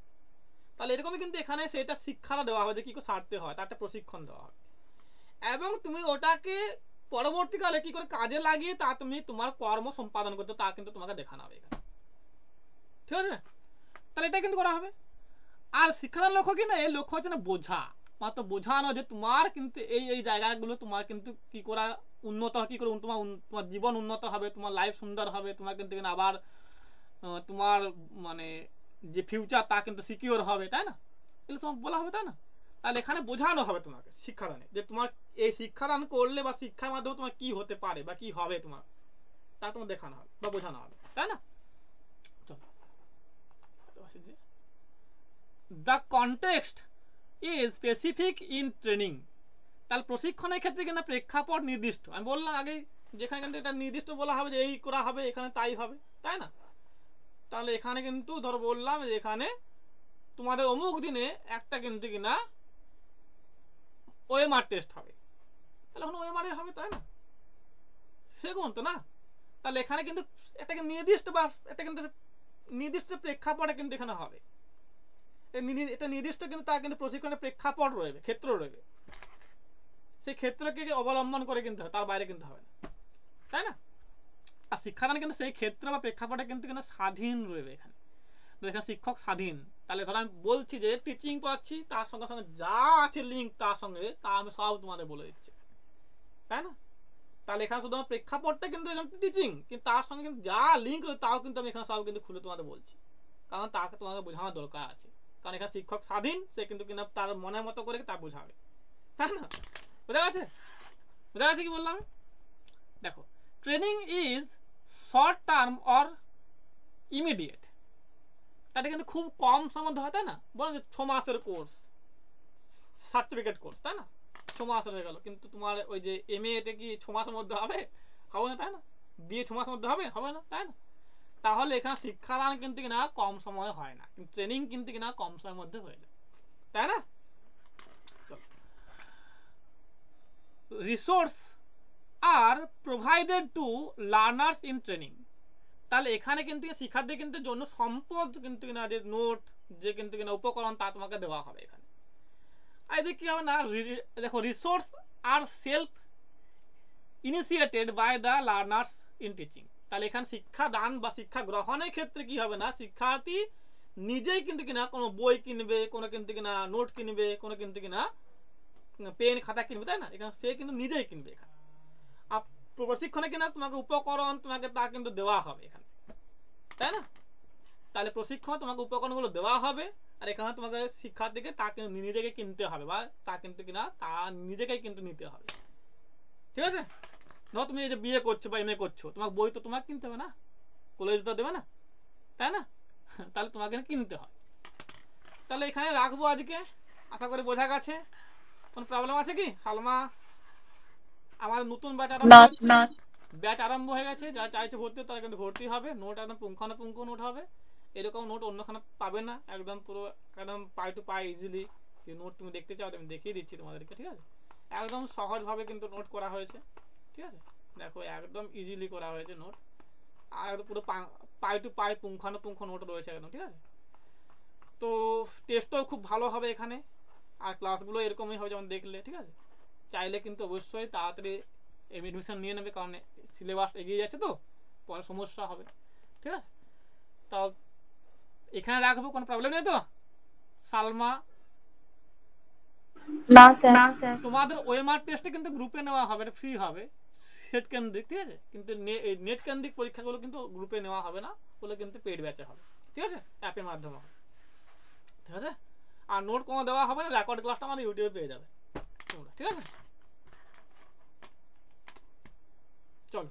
তাহলে এরকমই কিন্তু এখানে সেটা শিক্ষাটা দেওয়া হয় যে কি করে সারতে হয়, তার একটা প্রশিক্ষণ দেওয়া হয়, এবং তুমি ওটাকে পরবর্তীকালে কি করে কাজে লাগিয়ে তা তুমি তোমার কর্ম সম্পাদন করতে তা কিন্তু তোমাকে দেখানো হবে এখানে, ঠিক আছে। তাহলে এটা কিন্তু করা হবে। আর শিক্ষার লক্ষ্য কি না, এই লক্ষ্য হচ্ছে না বোঝা, মাত্র বোঝানো যে তোমার কিন্তু এই এই জায়গাগুলো তোমার কিন্তু কি করা উন্নত, কি করে তোমার জীবন উন্নত হবে, তোমার লাইফ সুন্দর হবে, তোমার কিন্তু আবার তোমার মানে যে ফিউচার তা কিন্তু সিকিউর হবে, তাই না, এগুলো সব বলা হবে, তাই না। তাহলে এখানে বোঝানো হবে তোমাকে শিক্ষাদানে যে তোমার এই শিক্ষাদান করলে বা শিক্ষার মাধ্যমে তোমার কি হতে পারে বা কি হবে তোমার, তা তোমার দেখানো হবে বা বোঝানো হবে, তাই না? The context is specific in training. তাহলে প্রশিক্ষণের ক্ষেত্রে কিনা প্রেক্ষাপট নির্দিষ্ট, আমি বললাম আগে যেখানে কিন্তু এটা নির্দিষ্ট বলা হবে যে এই করা হবে, এখানে তাই হবে, তাই না? তাহলে এখানে কিন্তু ধরো বললাম যে এখানে তোমাদের অমুক দিনে একটা কিন্তু কিনা ওএমআর টেস্ট হবে, তাহলে এখন ওএমআর হবে, তাই না? সেরকম তো না। তাহলে এখানে কিন্তু একটা নির্দিষ্ট বা একটা কিন্তু নির্দিষ্ট প্রেক্ষাপটে কিন্তু এখানে হবে, এটা নির্দিষ্ট কিন্তু তার কিন্তু প্রশিক্ষণের প্রেক্ষাপট রয়েছে, ক্ষেত্র রয়েছে, সেই ক্ষেত্রকে অবলম্বন করে কিন্তু হয়, তার বাইরে কিন্তু হবে না, তাই না? আর শিক্ষাদান কিন্তু সেই ক্ষেত্র বা প্রেক্ষাপটে কিন্তু স্বাধীন রয়েছে এখানে। তো এখানে শিক্ষক স্বাধীন। তাহলে ধরো আমি বলছি যে টিচিং পাচ্ছি, তার সঙ্গে সঙ্গে যা আছে লিঙ্ক তার সঙ্গে তা আমি সব তোমাদের বলে দিচ্ছি, তাই না? তাহলে এখানে শুধু প্রেক্ষাপটটা কিন্তু টিচিং, কিন্তু তার সঙ্গে কিন্তু যা লিঙ্ক রয়েছে তাও কিন্তু আমি এখানে সব কিন্তু খুলে তোমাদের বলছি, কারণ তাকে তোমাকে বোঝানোর দরকার আছে। কারণ এখানে শিক্ষক স্বাধীন, সে কিন্তু কিনা তার মনের মতো করে তা বোঝাবে, তাই না? বোঝা গেছে? বোঝা গেছে কি বললাম? দেখো, training is short term or immediate. তাটা কিন্তু খুব কম সময় হয়, তাই না? বলো যে 6 মাসের কোর্স, সার্টিফিকেট কোর্স, তাই না? 6 মাস হয়ে গেল, কিন্তু তোমার ওই যে এমএ এটা কি 6 মাসের মধ্যে হবে? হবে না, তাই না? বিএ 6 মাসের মধ্যে হবে? হবে না, তাই না? তাহলে এখানে শিক্ষাদান কিন্তু কিনা কম সময় হয় না, কিন্তু ট্রেনিং কিন্তু কিনা কম সময়ের মধ্যে হয়ে যায়, তাই না? Resource R provided to learners in training. তাহলে এখানে কিন্তু শিক্ষার্থী কিন্তু জন্য সম্পদ কিন্তু কিনা যে নোট, যে কিন্তু কিনা উপকরণ তা তোমাকে দেওয়া হবে এখানে। আর এদিকে কি হবে না, দেখো রিসোর্স আর self initiated by the learners in teaching. তাহলে এখানে শিক্ষা দান বা শিক্ষা গ্রহণের ক্ষেত্রে কি হবে না, শিক্ষার্থী নিজেই কিন্তু কিনা কোনো বই কিনবে, কোনো কিন্তু কিনা নোট কিনবে, কোনো কিন্তু কিনা পেন খাতা কিনবে, তাই না? এখানে সে কিন্তু নিজেই কিনবে এখানে। আর প্রশিক্ষণে কিনা তোমাকে উপকরণ তোমাকে তা কিন্তু দেওয়া হবে এখানে, তাই না? তাহলে প্রশিক্ষণ তোমাকে উপকরণগুলো দেওয়া হবে, আর এখানে তোমাকে শিক্ষার্থীকে তা কিন্তু নিজেকে কিনতে হবে, বা তা কিন্তু কিনা তা নিজেকেই কিন্তু নিতে হবে, ঠিক আছে? ধরো তুমি এই যে বিএ করছো বা এমএ করছো, তোমার বই তো তোমাকে কিনতে হবে না, কলেজ তো দেবে না, তাই না? তাহলে তোমাকে কিনতে হয়। তাহলে এখানে রাখবো আজকে, আশা করি বোঝা গেছে। কোন প্রবলেম আছে কি? সালমা, আমার নতুন ব্যাচ আরম্ভ হয়ে গেছে, যা চাইছে ভর্তি তারা কিন্তু ভর্তি হবে। নোট একদম পুঙ্খানুপুঙ্খ নোট হবে, এরকম নোট অন্যখানে পাবে না, একদম পুরো একদম পাই টু পাই ইজিলি। যে নোট তুমি দেখতে চাও আমি দেখিয়ে দিচ্ছি তোমাদেরকে, ঠিক আছে? একদম সহজভাবে কিন্তু নোট করা হয়েছে, ঠিক আছে? দেখো একদম ইজিলি করা হয়েছে নোট, আর একদম পুরো পাই টু পাই পুঙ্খানুপুঙ্খ নোট রয়েছে একদম, ঠিক আছে? তো টেস্টও খুব ভালো হবে এখানে, আর ক্লাসগুলো এরকমই হবে যেমন দেখলে, ঠিক আছে? চাইলে কিন্তু অবশ্যই তাড়াতাড়ি এডমিশন নিয়ে নেবে, কারণ সিলেবাস এগিয়ে যাচ্ছে তো, পরে সমস্যা হবে, ঠিক আছে? তাও এখানে রাখবো, কোনো প্রবলেম নেই তো? সালমা, না স্যার। তোমাদের ওএমআর টেস্টে কিন্তু গ্রুপে নেওয়া হবে, এটা ফ্রি হবে, সেট কেন্দ্রিক, ঠিক আছে? কিন্তু নেট কেন্দ্রিক পরীক্ষাগুলো কিন্তু গ্রুপে নেওয়া হবে না, বলে কিন্তু পেড ব্যাচে হবে, ঠিক আছে? অ্যাপের মাধ্যমে, ঠিক আছে? আর নোট কোনো দেওয়া হবে না, রেকর্ড ক্লাসটা আমার ইউটিউবে পেয়ে যাবে তোমরা, ঠিক আছে? চলো।